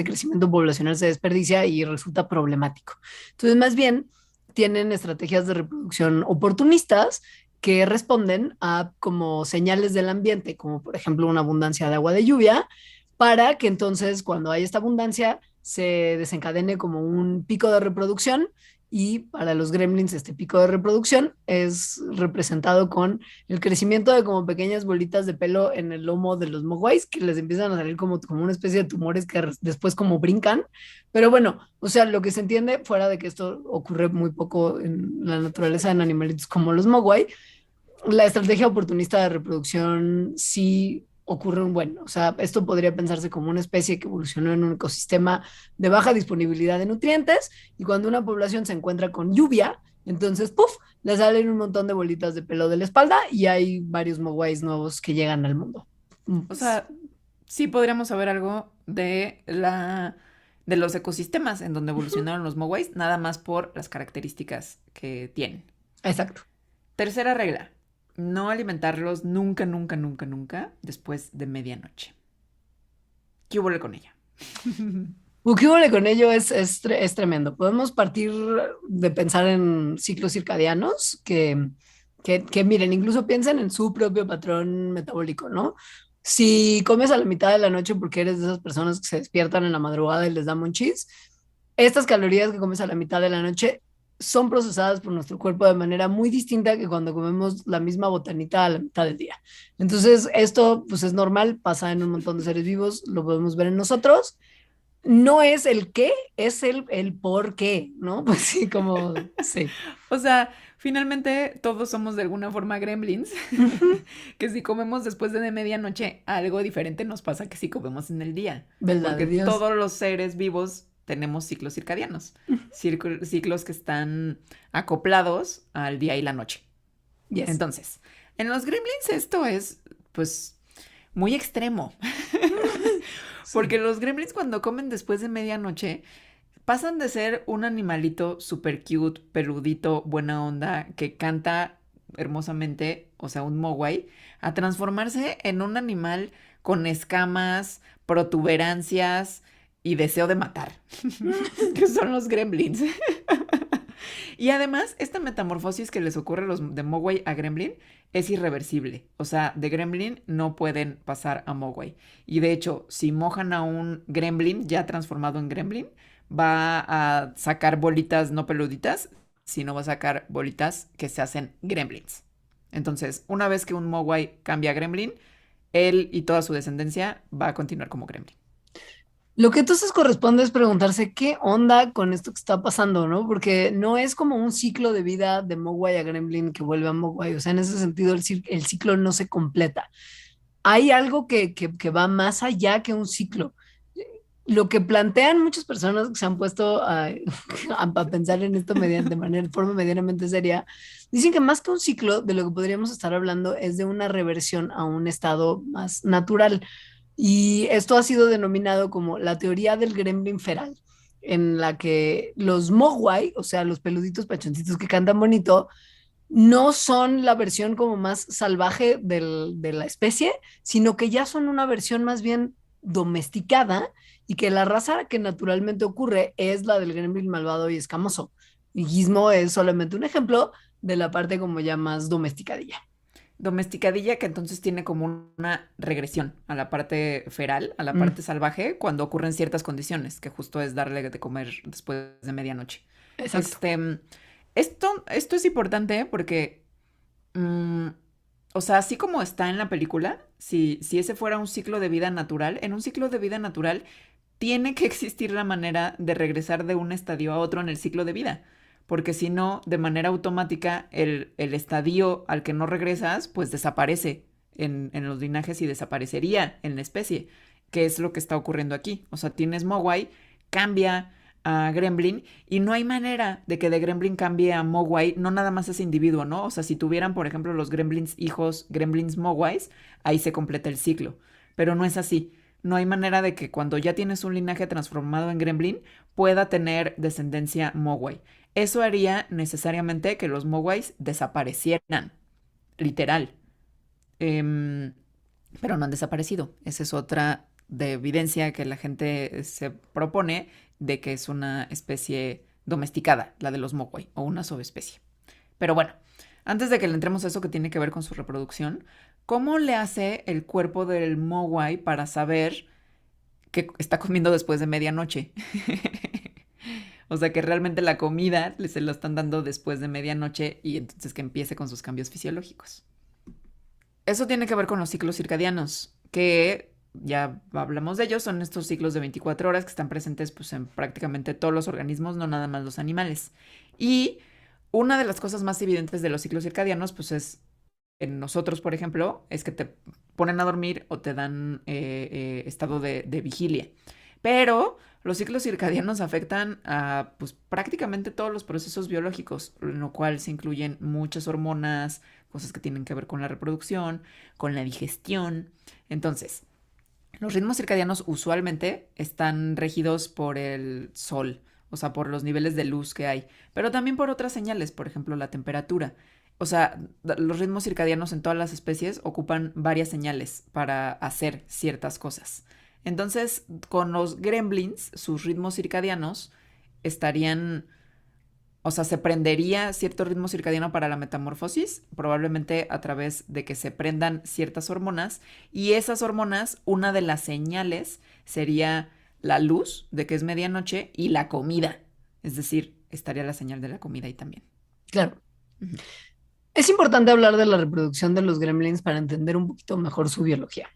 crecimiento poblacional se desperdicia y resulta problemático. Entonces, más bien, tienen estrategias de reproducción oportunistas que responden a como señales del ambiente, como por ejemplo una abundancia de agua de lluvia, para que entonces cuando hay esta abundancia se desencadene como un pico de reproducción y para los gremlins este pico de reproducción es representado con el crecimiento de como pequeñas bolitas de pelo en el lomo de los mogwais que les empiezan a salir como una especie de tumores que después como brincan. Pero bueno, o sea, lo que se entiende, fuera de que esto ocurre muy poco en la naturaleza en animalitos como los mogwai, la estrategia oportunista de reproducción sí ocurre un buen. O sea, esto podría pensarse como una especie que evolucionó en un ecosistema de baja disponibilidad de nutrientes y cuando una población se encuentra con lluvia, entonces, ¡puf!, le salen un montón de bolitas de pelo de la espalda y hay varios mogwais nuevos que llegan al mundo. O Pues, sea, sí podríamos saber algo de los ecosistemas en donde evolucionaron los mogwais, nada más por las características que tienen. exacto. Tercera regla, no alimentarlos nunca, nunca, nunca, nunca después de medianoche. ¿Qué hubo con ella? ¿Qué hubo con ello? Es tremendo. Podemos partir de pensar en ciclos circadianos que miren, incluso piensen en su propio patrón metabólico, ¿no? Si comes a la mitad de la noche porque eres de esas personas que se despiertan en la madrugada y les da monchis, estas calorías que comes a la mitad de la noche son procesadas por nuestro cuerpo de manera muy distinta que cuando comemos la misma botanita a la mitad del día. Entonces, esto pues es normal, pasa en un montón de seres vivos, lo podemos ver en nosotros. No es el qué, es el por qué, ¿no? Pues sí, como, sí. O sea, finalmente todos somos de alguna forma gremlins, Ujú. que si comemos después de medianoche, algo diferente nos pasa que si comemos en el día, ¿Verdad de porque Dios? todos los seres vivos tenemos ciclos circadianos, ciclos que están acoplados al día y la noche. Yes. Entonces, en los gremlins esto es, pues, muy extremo, porque Sí. los gremlins cuando comen después de medianoche pasan de ser un animalito super cute, peludito, buena onda, que canta hermosamente, o sea, un mogwai, a transformarse en un animal con escamas, protuberancias y deseo de matar, que son los gremlins. Y además, esta metamorfosis que les ocurre a los de mogwai a gremlin es irreversible. O sea, de gremlin no pueden pasar a mogwai. Y de hecho, si mojan a un gremlin ya transformado en gremlin, va a sacar bolitas no peluditas, sino va a sacar bolitas que se hacen gremlins. Entonces, una vez que un mogwai cambia a gremlin, él y toda su descendencia va a continuar como gremlin. Lo que entonces corresponde es preguntarse qué onda con esto que está pasando, ¿no? Porque no es como un ciclo de vida de Mogwai a Gremlin que vuelve a Mogwai. O sea, en ese sentido, el ciclo no se completa. Hay algo que va más allá que un ciclo. Lo que plantean muchas personas que se han puesto a pensar en esto de forma medianamente seria, dicen que más que un ciclo, de lo que podríamos estar hablando es de una reversión a un estado más natural. Y esto ha sido denominado como la teoría del gremlin feral, en la que los mogwai, o sea, los peluditos pachoncitos que cantan bonito, no son la versión como más salvaje de la especie, sino que ya son una versión más bien domesticada y que la raza que naturalmente ocurre es la del gremlin malvado y escamoso. Y Gizmo es solamente un ejemplo de la parte como ya más domesticadilla. Domesticadilla que entonces tiene como una regresión a la parte feral, a la Mm, parte salvaje, cuando ocurren ciertas condiciones, que justo es darle de comer después de medianoche. exacto. Este, esto es importante porque, mm, o sea, así como está en la película, si ese fuera un ciclo de vida natural, en un ciclo de vida natural tiene que existir la manera de regresar de un estadio a otro en el ciclo de vida. Porque si no, de manera automática, el estadio al que no regresas, pues desaparece en los linajes y desaparecería en la especie, que es lo que está ocurriendo aquí. O sea, tienes Mogwai, cambia a Gremlin y no hay manera de que de Gremlin cambie a Mogwai, no nada más ese individuo, ¿no? O sea, si tuvieran, por ejemplo, los Gremlins hijos, Gremlins Mogwais, ahí se completa el ciclo. Pero no es así. No hay manera de que cuando ya tienes un linaje transformado en gremlin pueda tener descendencia mogwai. Eso haría necesariamente que los mogwais desaparecieran, literal. Em, pero no han desaparecido. Esa es otra de evidencia que la gente se propone de que es una especie domesticada, la de los mogwai, o una subespecie. Pero bueno, antes de que le entremos a eso que tiene que ver con su reproducción, ¿cómo le hace el cuerpo del mogwai para saber que está comiendo después de medianoche? O sea, que realmente la comida se la están dando después de medianoche y entonces que empiece con sus cambios fisiológicos. Eso tiene que ver con los ciclos circadianos, que ya hablamos de ellos, son estos ciclos de 24 horas que están presentes pues, en prácticamente todos los organismos, no nada más los animales. Y una de las cosas más evidentes de los ciclos circadianos, pues es en nosotros, por ejemplo, es que te ponen a dormir o te dan estado de vigilia. Pero los ciclos circadianos afectan a pues, prácticamente todos los procesos biológicos, en lo cual se incluyen muchas hormonas, cosas que tienen que ver con la reproducción, con la digestión. Entonces, los ritmos circadianos usualmente están regidos por el sol, o sea, por los niveles de luz que hay, pero también por otras señales, por ejemplo, la temperatura. O sea, los ritmos circadianos en todas las especies ocupan varias señales para hacer ciertas cosas. Entonces, con los gremlins, sus ritmos circadianos estarían, o sea, se prendería cierto ritmo circadiano para la metamorfosis, probablemente a través de que se prendan ciertas hormonas, y esas hormonas, una de las señales sería la luz, de que es medianoche, y la comida. Es decir, estaría la señal de la comida ahí también. Claro. Ujú. Es importante hablar de la reproducción de los gremlins para entender un poquito mejor su biología.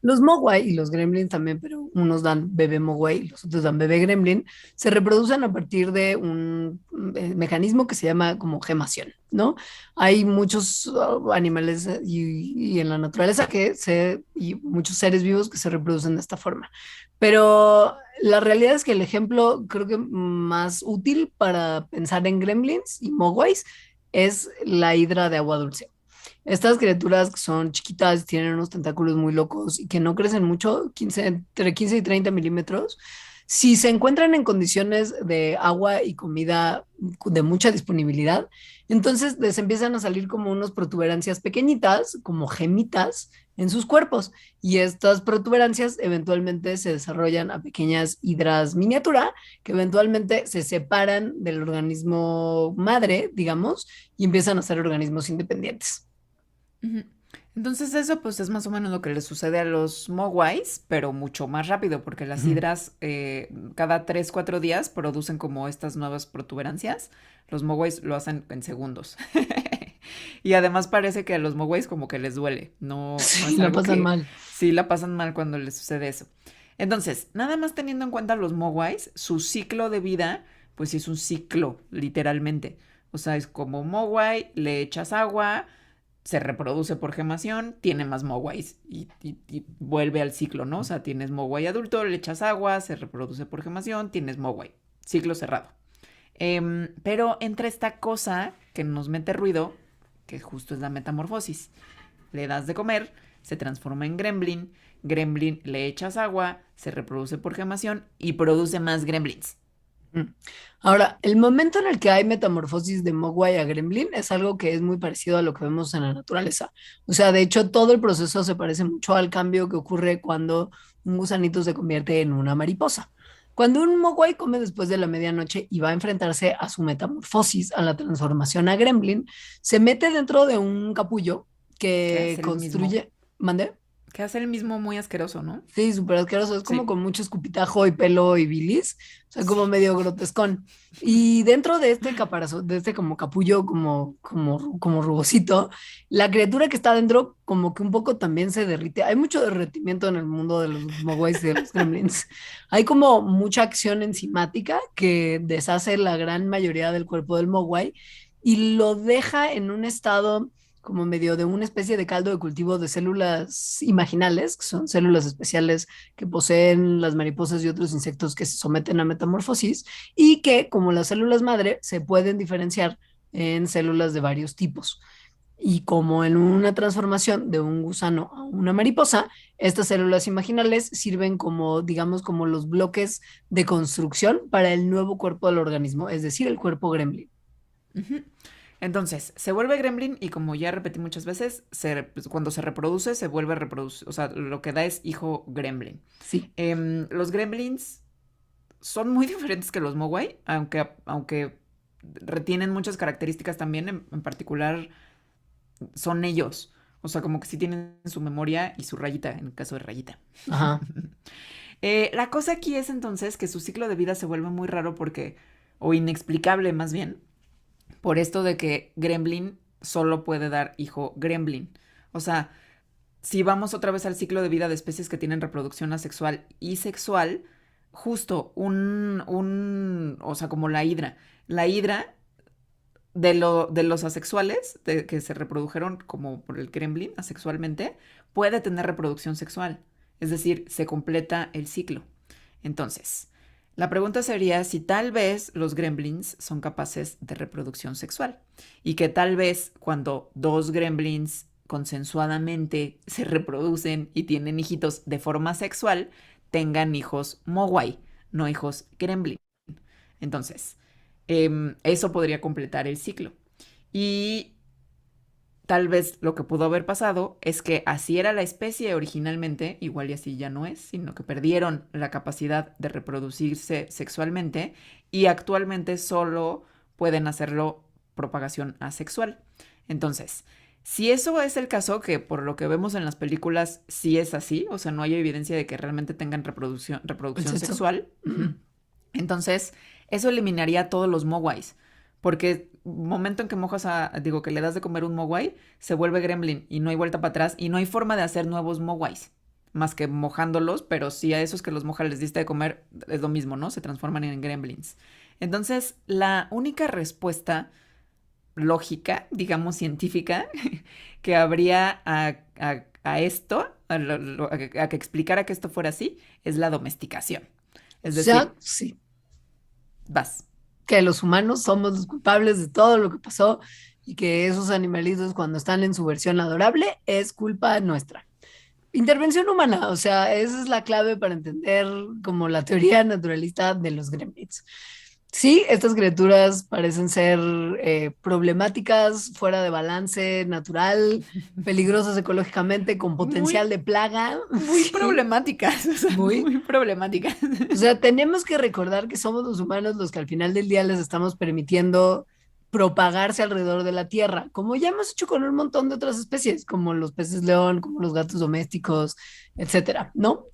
Los mogwai y los gremlins también, pero unos dan bebé mogwai y los otros dan bebé gremlin, se reproducen a partir de un mecanismo que se llama como gemación, ¿no? Hay muchos animales y en la naturaleza y muchos seres vivos que se reproducen de esta forma. Pero la realidad es que el ejemplo creo que más útil para pensar en gremlins y mogwais es la hidra de agua dulce. Estas criaturas que son chiquitas, tienen unos tentáculos muy locos y que no crecen mucho, entre 15 y 30 milímetros, si se encuentran en condiciones de agua y comida de mucha disponibilidad, entonces les empiezan a salir como unas protuberancias pequeñitas, como gemitas en sus cuerpos. Y estas protuberancias eventualmente se desarrollan a pequeñas hidras miniatura que eventualmente se separan del organismo madre, digamos, y empiezan a ser organismos independientes. Ujú. Entonces eso pues es más o menos lo que le sucede a los mogwais, pero mucho más rápido, porque las Ujú. hidras cada 3 4 días producen como estas nuevas protuberancias. Los mogwais lo hacen en segundos. Y además parece que a los mogwais como que les duele, no Sí, es la algo pasan que mal. sí la pasan mal cuando les sucede eso. Entonces, nada más teniendo en cuenta los mogwais, su ciclo de vida pues sí es un ciclo, literalmente. O sea, es como mogwai, le echas agua, se reproduce por gemación, tiene más mogwais y vuelve al ciclo, ¿no? O sea, tienes mogwai adulto, le echas agua, se reproduce por gemación, tienes mogwai. Ciclo cerrado. Pero entra esta cosa que nos mete ruido, que justo es la metamorfosis. Le das de comer, se transforma en gremlin, gremlin le echas agua, se reproduce por gemación y produce más gremlins. Mm. Ahora, el momento en el que hay metamorfosis de Mogwai a Gremlin es algo que es muy parecido a lo que vemos en la naturaleza. O sea, de hecho, todo el proceso se parece mucho al cambio que ocurre cuando un gusanito se convierte en una mariposa. Cuando un Mogwai come después de la medianoche y va a enfrentarse a su metamorfosis, a la transformación a Gremlin, se mete dentro de un capullo Que que hace el mismo. construye. ¿Mande? Que hace el mismo muy asqueroso, ¿no? Sí, súper asqueroso. Es como Sí. con mucho escupitajo y pelo y bilis. O sea, como medio grotescón. Y dentro de este caparazo, de este como capullo, como rugosito, la criatura que está dentro, como que un poco también se derrite. Hay mucho derretimiento en el mundo de los mogwais y de los gremlins. Hay como mucha acción enzimática que deshace la gran mayoría del cuerpo del mogwai y lo deja en un estado como medio de una especie de caldo de cultivo de células imaginales, que son células especiales que poseen las mariposas y otros insectos que se someten a metamorfosis y que, como las células madre, se pueden diferenciar en células de varios tipos. Y como en una transformación de un gusano a una mariposa, estas células imaginales sirven como, digamos, como los bloques de construcción para el nuevo cuerpo del organismo, es decir, el cuerpo gremlin. Ujú. Entonces, se vuelve gremlin y como ya repetí muchas veces, pues, cuando se reproduce, se vuelve a reproducir. O sea, lo que da es hijo gremlin. Sí. Los gremlins son muy diferentes que los mogwai, aunque retienen muchas características también, en particular son ellos. O sea, como que sí tienen su memoria y su rayita, en el caso de rayita. Ajá. La cosa aquí es entonces que su ciclo de vida se vuelve muy raro porque, o inexplicable más bien, por esto de que Gremlin solo puede dar hijo Gremlin. O sea, si vamos otra vez al ciclo de vida de especies que tienen reproducción asexual y sexual, justo o sea, como la hidra. La hidra de los asexuales, que se reprodujeron como por el gremlin asexualmente, puede tener reproducción sexual. Es decir, se completa el ciclo. Entonces, la pregunta sería si tal vez los gremlins son capaces de reproducción sexual y que tal vez cuando dos gremlins consensuadamente se reproducen y tienen hijitos de forma sexual, tengan hijos mogwai, no hijos gremlin. Entonces, eso podría completar el ciclo. Y tal vez lo que pudo haber pasado es que así era la especie originalmente, igual y así ya no es, sino que perdieron la capacidad de reproducirse sexualmente y actualmente solo pueden hacerlo propagación asexual. Entonces, si eso es el caso, que por lo que vemos en las películas sí es así, o sea, no hay evidencia de que realmente tengan reproducción ¿Exacto? sexual, entonces eso eliminaría a todos los mogwais. Porque momento en que digo, que le das de comer un mogwai, se vuelve gremlin y no hay vuelta para atrás y no hay forma de hacer nuevos mogwais. Más que mojándolos, pero si a esos que los mojas les diste de comer, es lo mismo, ¿no? Se transforman en gremlins. Entonces, la única respuesta lógica, digamos científica, que habría a esto, a que explicara que esto fuera así, es la domesticación. O Es sea, decir, sí, vas. que los humanos somos los culpables de todo lo que pasó y que esos animalitos cuando están en su versión adorable es culpa nuestra. Intervención humana, o sea, esa es la clave para entender como la teoría naturalista de los gremlins. Sí, estas criaturas parecen ser problemáticas, fuera de balance natural, peligrosas ecológicamente, con potencial Muy, de plaga. muy Sí, problemáticas, o sea, muy. muy problemáticas. O sea, tenemos que recordar que somos los humanos los que al final del día les estamos permitiendo propagarse alrededor de la Tierra, como ya hemos hecho con un montón de otras especies, como los peces león, como los gatos domésticos, etcétera, ¿no?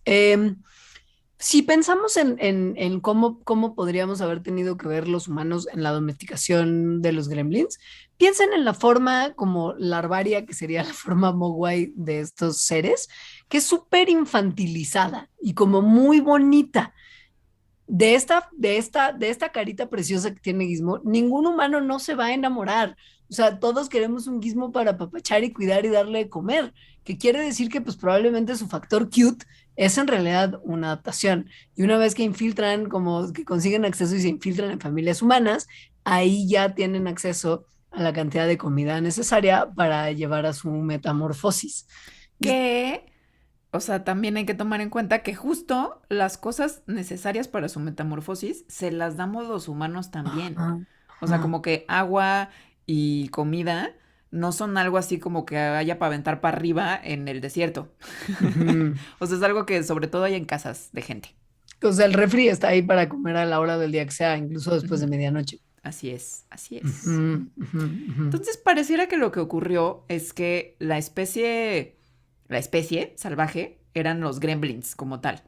Si pensamos en cómo podríamos haber tenido que ver los humanos en la domesticación de los gremlins, piensen en la forma como larvaria, que sería la forma mogwai de estos seres, que es súper infantilizada y como muy bonita de esta carita preciosa que tiene Gizmo, ningún humano no se va a enamorar. O sea, todos queremos un Gizmo para apapachar y cuidar y darle de comer, que quiere decir que pues probablemente su factor cute es en realidad una adaptación. Y una vez que infiltran, como que consiguen acceso y se infiltran en familias humanas, ahí ya tienen acceso a la cantidad de comida necesaria para llevar a su metamorfosis. Que, o sea, también hay que tomar en cuenta que justo las cosas necesarias para su metamorfosis se las damos los humanos también. Ajá, O sea, ajá. como que agua y comida no son algo así como que haya para aventar para arriba en el desierto. Ujú. O sea, es algo que sobre todo hay en casas de gente. O sea, el refri está ahí para comer a la hora del día que sea, incluso después de Ujú. medianoche. Así es, así es. Ujú, ujú, ujú. Entonces pareciera que lo que ocurrió es que la especie salvaje eran los gremlins como tal.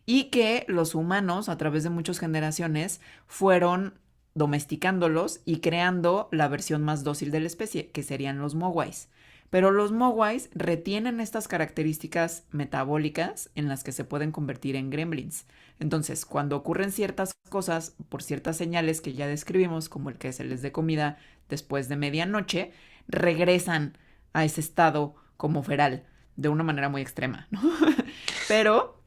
Y que los humanos, a través de muchas generaciones, fueron domesticándolos y creando la versión más dócil de la especie, que serían los mogwais. Pero los mogwais retienen estas características metabólicas en las que se pueden convertir en gremlins. Entonces, cuando ocurren ciertas cosas por ciertas señales que ya describimos, como el que se les dé comida después de medianoche, regresan a ese estado como feral de una manera muy extrema, ¿no? Pero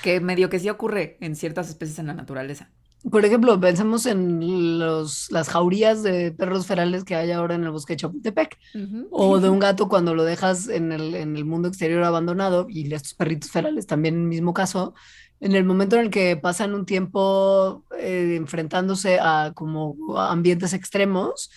que medio que sí ocurre en ciertas especies en la naturaleza. Por ejemplo, pensemos en las jaurías de perros ferales que hay ahora en el bosque de Chapultepec, Ujú. o de un gato cuando lo dejas en el mundo exterior abandonado, y estos perritos ferales también en el mismo caso, en el momento en el que pasan un tiempo enfrentándose a como a ambientes extremos,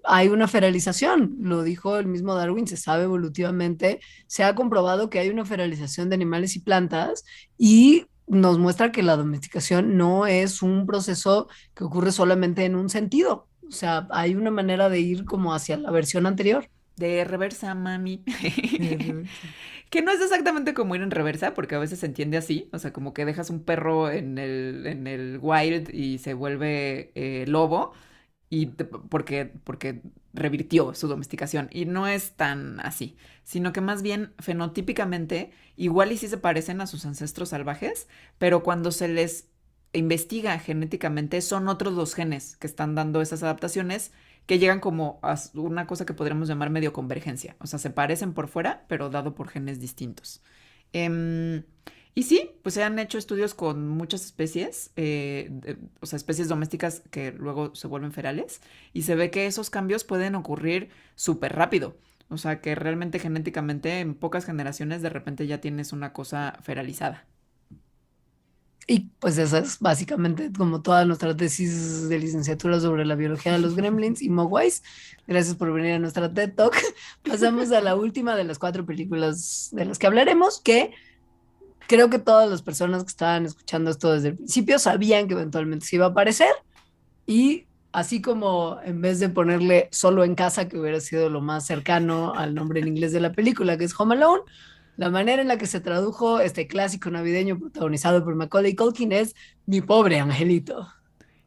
hay una feralización, lo dijo el mismo Darwin, se sabe evolutivamente, se ha comprobado que hay una feralización de animales y plantas y nos muestra que la domesticación no es un proceso que ocurre solamente en un sentido, o sea, hay una manera de ir como hacia la versión anterior. De reversa, mami. De reversa. Que no es exactamente como ir en reversa, porque a veces se entiende así, o sea, como que dejas un perro en el wild y se vuelve lobo, porque revirtió su domesticación. Y no es tan así, sino que más bien fenotípicamente, igual y sí se parecen a sus ancestros salvajes, pero cuando se les investiga genéticamente, son otros los genes que están dando esas adaptaciones que llegan como a una cosa que podríamos llamar medio convergencia. O sea, se parecen por fuera, pero dado por genes distintos. Em, y sí, pues se han hecho estudios con muchas especies, o sea, especies domésticas que luego se vuelven ferales, y se ve que esos cambios pueden ocurrir súper rápido. O sea, que realmente genéticamente en pocas generaciones de repente ya tienes una cosa feralizada. Y pues esa es básicamente como toda nuestra tesis de licenciatura sobre la biología de los gremlins y Mogwais. Gracias por venir a nuestra TED Talk. Pasamos a la última de las 4 películas de las que hablaremos, que creo que todas las personas que estaban escuchando esto desde el principio sabían que eventualmente se iba a aparecer. Y así como en vez de ponerle Solo en casa, que hubiera sido lo más cercano al nombre en inglés de la película, que es Home Alone, la manera en la que se tradujo este clásico navideño protagonizado por Macaulay Culkin es Mi pobre angelito.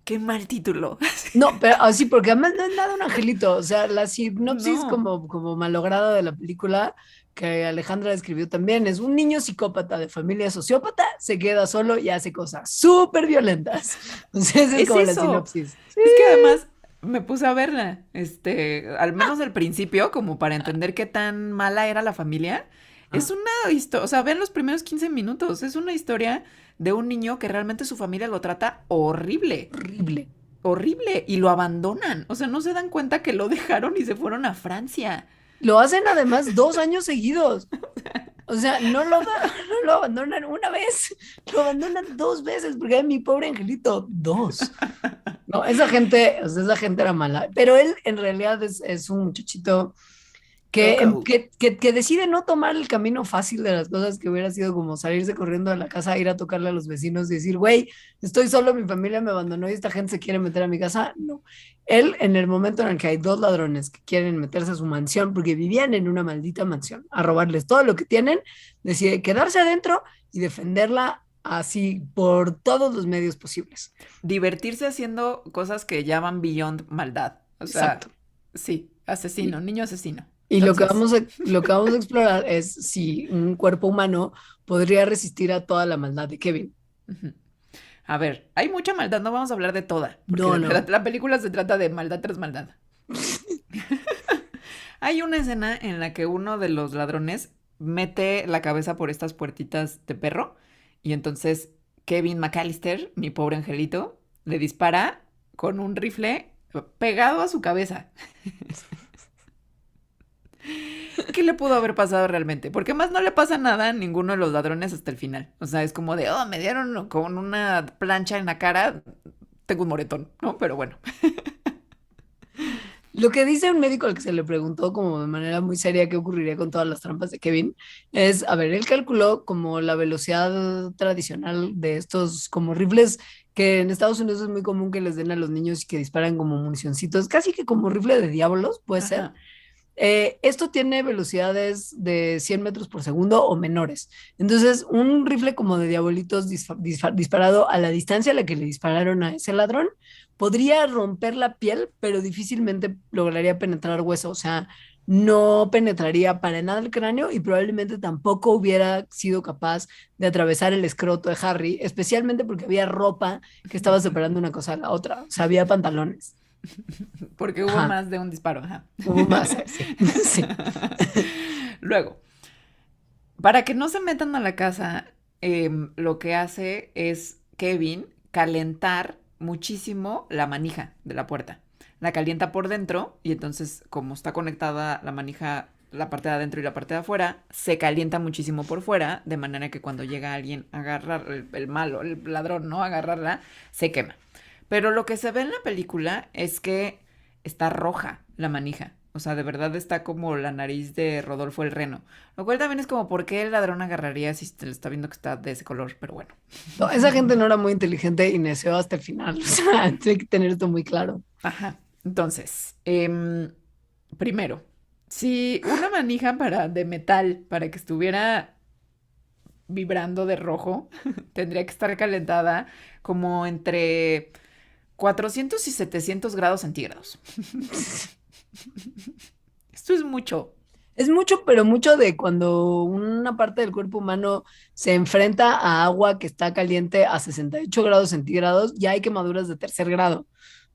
¡Qué mal título! No, pero así, porque además no es nada un angelito. O sea, la sinopsis No. como malograda de la película que Alejandra describió también es un niño psicópata de familia sociópata, se queda solo y hace cosas súper violentas. Entonces, esa es Es como la eso. sinopsis. Es que además me puse a verla, al menos al principio, como para entender qué tan mala era la familia. Es Ah, una historia, o sea, ven los primeros 15 minutos, es una historia de un niño que realmente su familia lo trata horrible, horrible. horrible, y lo abandonan. O sea, no se dan cuenta que lo dejaron y se fueron a Francia. Lo hacen además 2 años seguidos. O sea, no lo abandonan una vez, lo abandonan 2 veces, porque ay, mi pobre angelito, dos. No, esa gente, o sea, esa gente era mala. Pero él en realidad es un muchachito Loco. que decide no tomar el camino fácil de las cosas, que hubiera sido como salirse corriendo de la casa, ir a tocarle a los vecinos y decir, güey, estoy solo, mi familia me abandonó y esta gente se quiere meter a mi casa. No. Él, en el momento en el que hay 2 ladrones que quieren meterse a su mansión, porque vivían en una maldita mansión, a robarles todo lo que tienen, decide quedarse adentro y defenderla así por todos los medios posibles. Divertirse haciendo cosas que ya van beyond maldad. O sea, Exacto. sí, asesino, Y, niño asesino. y Entonces, lo que vamos a explorar es si un cuerpo humano podría resistir a toda la maldad de Kevin. ujú. A ver, hay mucha maldad, no vamos a hablar de toda, porque No, de verdad no. la película se trata de maldad tras maldad. Hay una escena en la que uno de los ladrones mete la cabeza por estas puertitas de perro y entonces Kevin McAllister, mi pobre angelito, le dispara con un rifle pegado a su cabeza. ¿Qué le pudo haber pasado realmente? Porque más no le pasa nada a ninguno de los ladrones hasta el final. O sea, es como de, oh, me dieron con una plancha en la cara, tengo un moretón, ¿no? Pero bueno. Lo que dice un médico al que se le preguntó como de manera muy seria qué ocurriría con todas las trampas de Kevin es, a ver, él calculó como la velocidad tradicional de estos como rifles que en Estados Unidos es muy común que les den a los niños y que disparan como municioncitos, casi que como rifle de diablos, puede ser. Ajá. Esto tiene velocidades de 100 metros por segundo o menores. Entonces, un rifle como de diabolitos disparado a la distancia a la que le dispararon a ese ladrón podría romper la piel, pero difícilmente lograría penetrar hueso. O sea, no penetraría para nada el cráneo y probablemente tampoco hubiera sido capaz de atravesar el escroto de Harry, especialmente porque había ropa que estaba separando una cosa de la otra. O sea, había pantalones. Porque hubo Ajá, más de un disparo. Ajá. hubo más, sí, sí. Luego, para que no se metan a la casa, lo que hace es Kevin calentar muchísimo la manija de la puerta. La calienta por dentro y entonces, como está conectada la manija, la parte de adentro y la parte de afuera, se calienta muchísimo por fuera, de manera que cuando llega alguien a agarrar, el malo, el ladrón, ¿no? A agarrarla, se quema. Pero lo que se ve en la película es que está roja la manija. O sea, de verdad está como la nariz de Rodolfo el Reno. Lo cual también es como, ¿por qué el ladrón agarraría si se le está viendo que está de ese color? Pero bueno. No, esa gente no era muy inteligente y neció hasta el final. O sea, hay que tener esto muy claro. Ajá. Entonces, primero, Sí, una manija de metal para que estuviera vibrando de rojo, tendría que estar calentada como entre 400 y 700 grados centígrados. Esto es mucho. Es mucho, pero mucho de cuando una parte del cuerpo humano se enfrenta a agua que está caliente a 68 grados centígrados, ya hay quemaduras de tercer grado.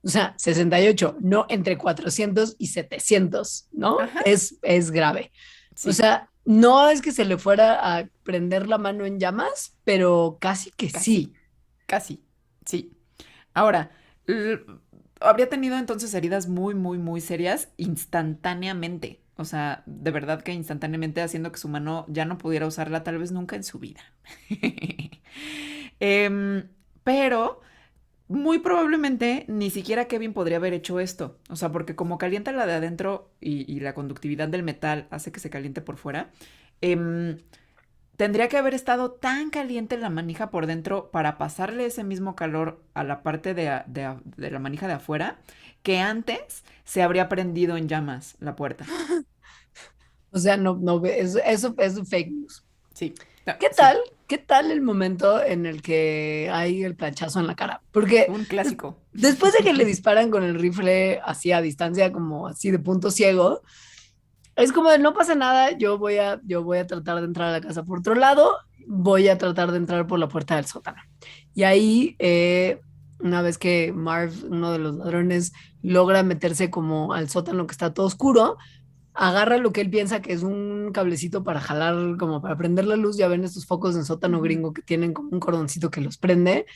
O sea, 68, no entre 400 y 700, ¿no? Ajá, Es grave. O sí, sea, no es que se le fuera a prender la mano en llamas, pero casi que sí. casi, casi, sí. Ahora, l- habría tenido entonces heridas muy, muy, muy serias instantáneamente. O sea, de verdad que instantáneamente haciendo que su mano ya no pudiera usarla tal vez nunca en su vida. Em, pero muy probablemente ni siquiera Kevin podría haber hecho esto. O sea, porque como calienta la de adentro y la conductividad del metal hace que se caliente por fuera, em, tendría que haber estado tan caliente la manija por dentro para pasarle ese mismo calor a la parte de la manija de afuera, que antes se habría prendido en llamas la puerta. O sea, no, eso es fake news. Sí, ¿Qué tal? sí, ¿Qué tal el momento en el que hay el planchazo en la cara? Porque un clásico. después de que le disparan con el rifle así a distancia, como así de punto ciego, es como de no pasa nada, yo voy a tratar de entrar a la casa por otro lado, voy a tratar de entrar por la puerta del sótano. Y ahí, una vez que Marv, uno de los ladrones, logra meterse como al sótano que está todo oscuro, agarra lo que él piensa que es un cablecito para jalar, como para prender la luz. Ya ven estos focos en sótano Ujú. gringo que tienen como un cordoncito que los prende.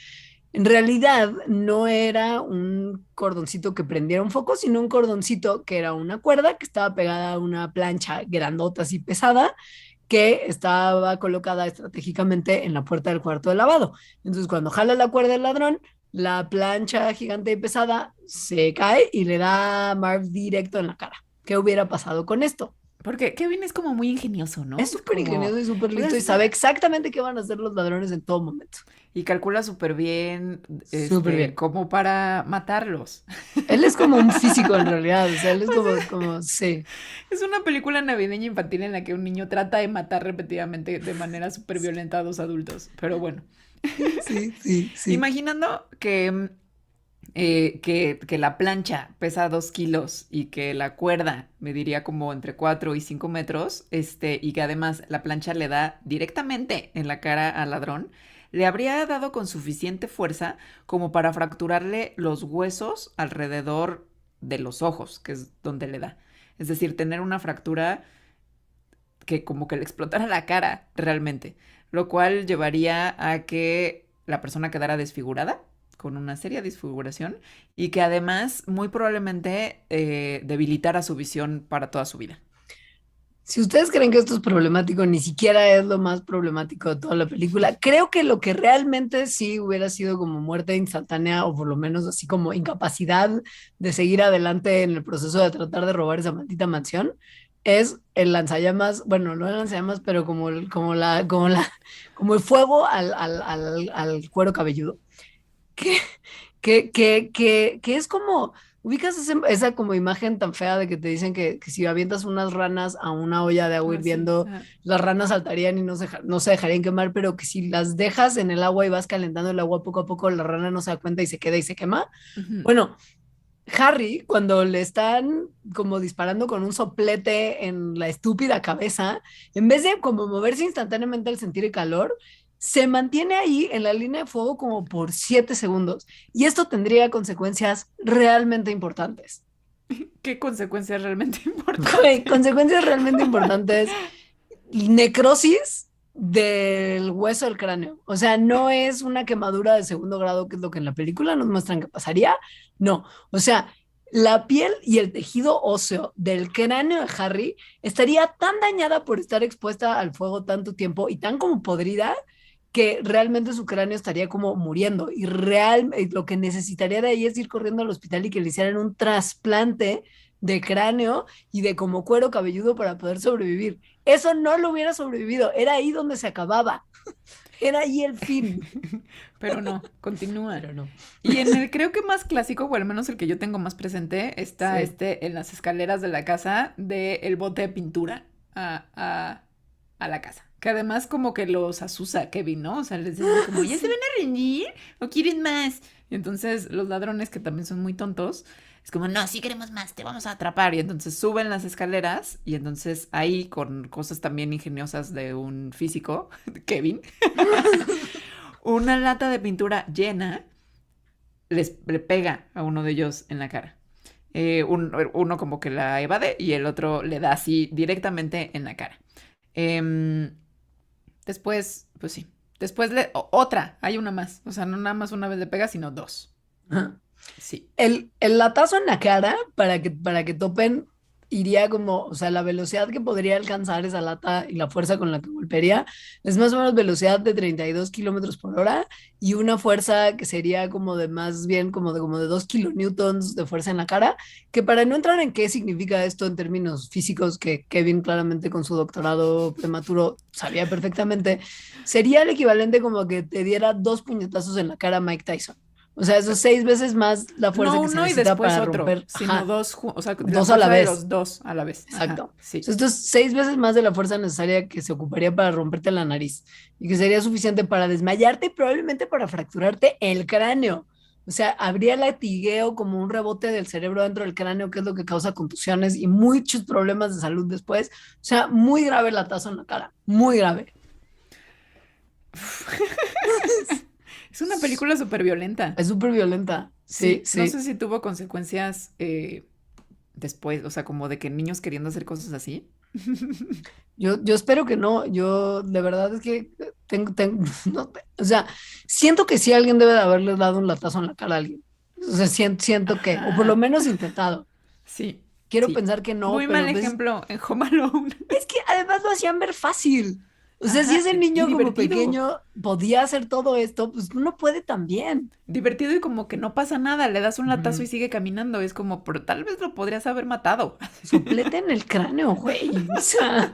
En realidad no era un cordoncito que prendiera un foco, sino un cordoncito que era una cuerda que estaba pegada a una plancha grandota así pesada que estaba colocada estratégicamente en la puerta del cuarto de lavado. Entonces cuando jala la cuerda el ladrón, la plancha gigante y pesada se cae y le da a Marv directo en la cara. ¿Qué hubiera pasado con esto? Porque Kevin es como muy ingenioso, Es ¿no? Es súper como, ingenioso y súper listo y pues, sabe exactamente qué van a hacer los ladrones en todo momento. y calcula súper bien, Súper bien. como para matarlos. Él es como un físico en realidad, o sea, él es como, sí, Es una película navideña infantil en la que un niño trata de matar repetidamente de manera súper violenta a dos adultos. Pero bueno, sí, sí, sí. imaginando que la plancha pesa 2 kilos y que la cuerda mediría como entre 4 y 5 metros, y que además la plancha le da directamente en la cara al ladrón, le habría dado con suficiente fuerza como para fracturarle los huesos alrededor de los ojos, que es donde le da. Es decir, tener una fractura que como que le explotara la cara realmente, lo cual llevaría a que la persona quedara desfigurada con una seria disfiguración y que además muy probablemente debilitara su visión para toda su vida. Si ustedes creen que esto es problemático, ni siquiera es lo más problemático de toda la película. Creo que lo que realmente sí hubiera sido como muerte instantánea o por lo menos así como incapacidad de seguir adelante en el proceso de tratar de robar esa maldita mansión es el lanzallamas, bueno, no el lanzallamas, pero como el fuego al cuero cabelludo. Que, que es como, ubicas esa como imagen tan fea de que te dicen que si avientas unas ranas a una olla de agua Ah, sí. hirviendo, Ah. las ranas saltarían y no se dejarían quemar, pero que si las dejas en el agua y vas calentando el agua poco a poco, la rana no se da cuenta y se queda y se quema. Ujú. Bueno, Harry, cuando le están como disparando con un soplete en la estúpida cabeza, en vez de como moverse instantáneamente al sentir el calor, se mantiene ahí en la línea de fuego como por 7 segundos. Y esto tendría consecuencias realmente importantes. ¿Qué consecuencias realmente importantes? Consecuencias realmente importantes. Necrosis del hueso del cráneo. O sea, no es una quemadura de segundo grado, que es lo que en la película nos muestran que pasaría. No. O sea, la piel y el tejido óseo del cráneo de Harry estaría tan dañada por estar expuesta al fuego tanto tiempo y tan como podrida que realmente su cráneo estaría como muriendo y lo que necesitaría de ahí es ir corriendo al hospital y que le hicieran un trasplante de cráneo y de como cuero cabelludo para poder sobrevivir. Eso no lo hubiera sobrevivido, era ahí donde se acababa. Era ahí el fin. Pero no, continúa. Pero no. Y en el creo que más clásico, o al menos el que yo tengo más presente, está Sí. en las escaleras de la casa del bote de pintura a la casa. Que además como que los asusa Kevin, ¿no? O sea, les dice como, ¿ya se van Sí. a rendir? ¿O quieren más? Y entonces los ladrones, que también son muy tontos, es como, no, sí queremos más, te vamos a atrapar. Y entonces suben las escaleras y entonces ahí con cosas también ingeniosas de un físico, Kevin, una lata de pintura llena le pega a uno de ellos en la cara. Uno como que la evade y el otro le da así directamente en la cara. Em, Después, pues sí. Después otra, hay una más. O sea, no nada más una vez le pega, sino dos. Ajá. Sí. El latazo en la cara para que topen iría como, o sea, la velocidad que podría alcanzar esa lata y la fuerza con la que golpearía es más o menos velocidad de 32 kilómetros por hora y una fuerza que sería como de más bien como de 2 kilonewtons de fuerza en la cara, que para no entrar en qué significa esto en términos físicos, que Kevin claramente con su doctorado prematuro sabía perfectamente, sería el equivalente como que te diera dos puñetazos en la cara a Mike Tyson. O sea, eso es 6 veces más la fuerza No que se uno y necesita después para otro, romper. sino Ajá, dos, o sea, la dos a la fuerza de vez. los dos a la vez. Ajá, Exacto. sí. Esto es 6 veces más de la fuerza necesaria que se ocuparía para romperte la nariz y que sería suficiente para desmayarte y probablemente para fracturarte el cráneo. O sea, habría latigueo como un rebote del cerebro dentro del cráneo, que es lo que causa contusiones y muchos problemas de salud después. O sea, muy grave el latazo en la cara, muy grave. Es una película súper violenta. Es súper violenta. Sí, Sí, no sí. sé si tuvo consecuencias después, o sea, como de que niños queriendo hacer cosas así. Yo espero que no. Yo de verdad es que no, o sea, siento que sí alguien debe de haberle dado un latazo en la cara a alguien. O sea, siento que, o por lo Ajá, menos intentado. sí, Quiero sí. pensar que no, Muy mal pero ves, ejemplo en Home Alone. es que además lo hacían ver fácil. O sea, si Ajá, ese y niño como divertido. pequeño podía hacer todo esto, pues uno puede también. Divertido y como que no pasa nada, le das un latazo y Ujú. sigue caminando. Es como, pero tal vez lo podrías haber matado. Soplete en el cráneo, güey. O sea,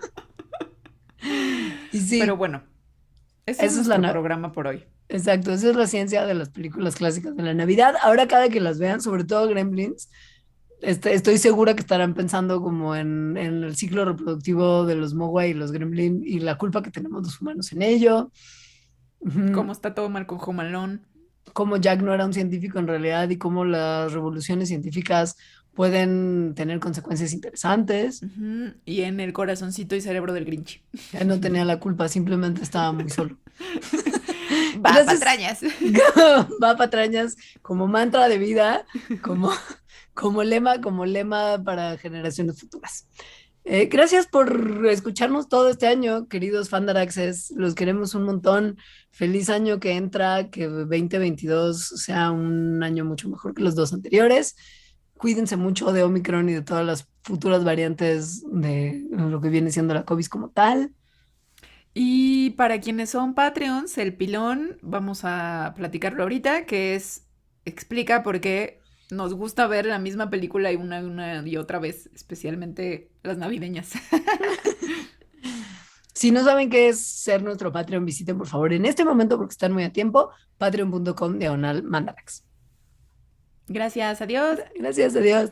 y Pero sí, bueno, ese es esa es nuestro programa por hoy. exacto, esa es la ciencia de las películas clásicas de la Navidad. Ahora cada que las vean, sobre todo Gremlins, estoy segura que estarán pensando como en el ciclo reproductivo de los Mogwai y los Gremlin y la culpa que tenemos los humanos en ello. Cómo Ujú. está todo mal con Home Alone. Cómo Jack no era un científico en realidad y cómo las revoluciones científicas pueden tener consecuencias interesantes. Ujú, y en el corazoncito y cerebro del Grinch. Él no tenía la culpa, simplemente estaba muy solo. Va, Gracias, patrañas. va patrañas, como mantra de vida, como, como lema para generaciones futuras. Gracias por escucharnos todo este año, queridos Fandaraxes. Los queremos un montón. Feliz año que entra, que 2022 sea un año mucho mejor que los dos anteriores. Cuídense mucho de Omicron y de todas las futuras variantes de lo que viene siendo la COVID como tal. Y para quienes son Patreons, el pilón, vamos a platicarlo ahorita, que es, explica por qué nos gusta ver la misma película y una y otra vez, especialmente las navideñas. Si no saben qué es ser nuestro Patreon, visiten por favor en este momento porque están muy a tiempo, patreon.com/mandarax. Gracias, adiós. Gracias, adiós.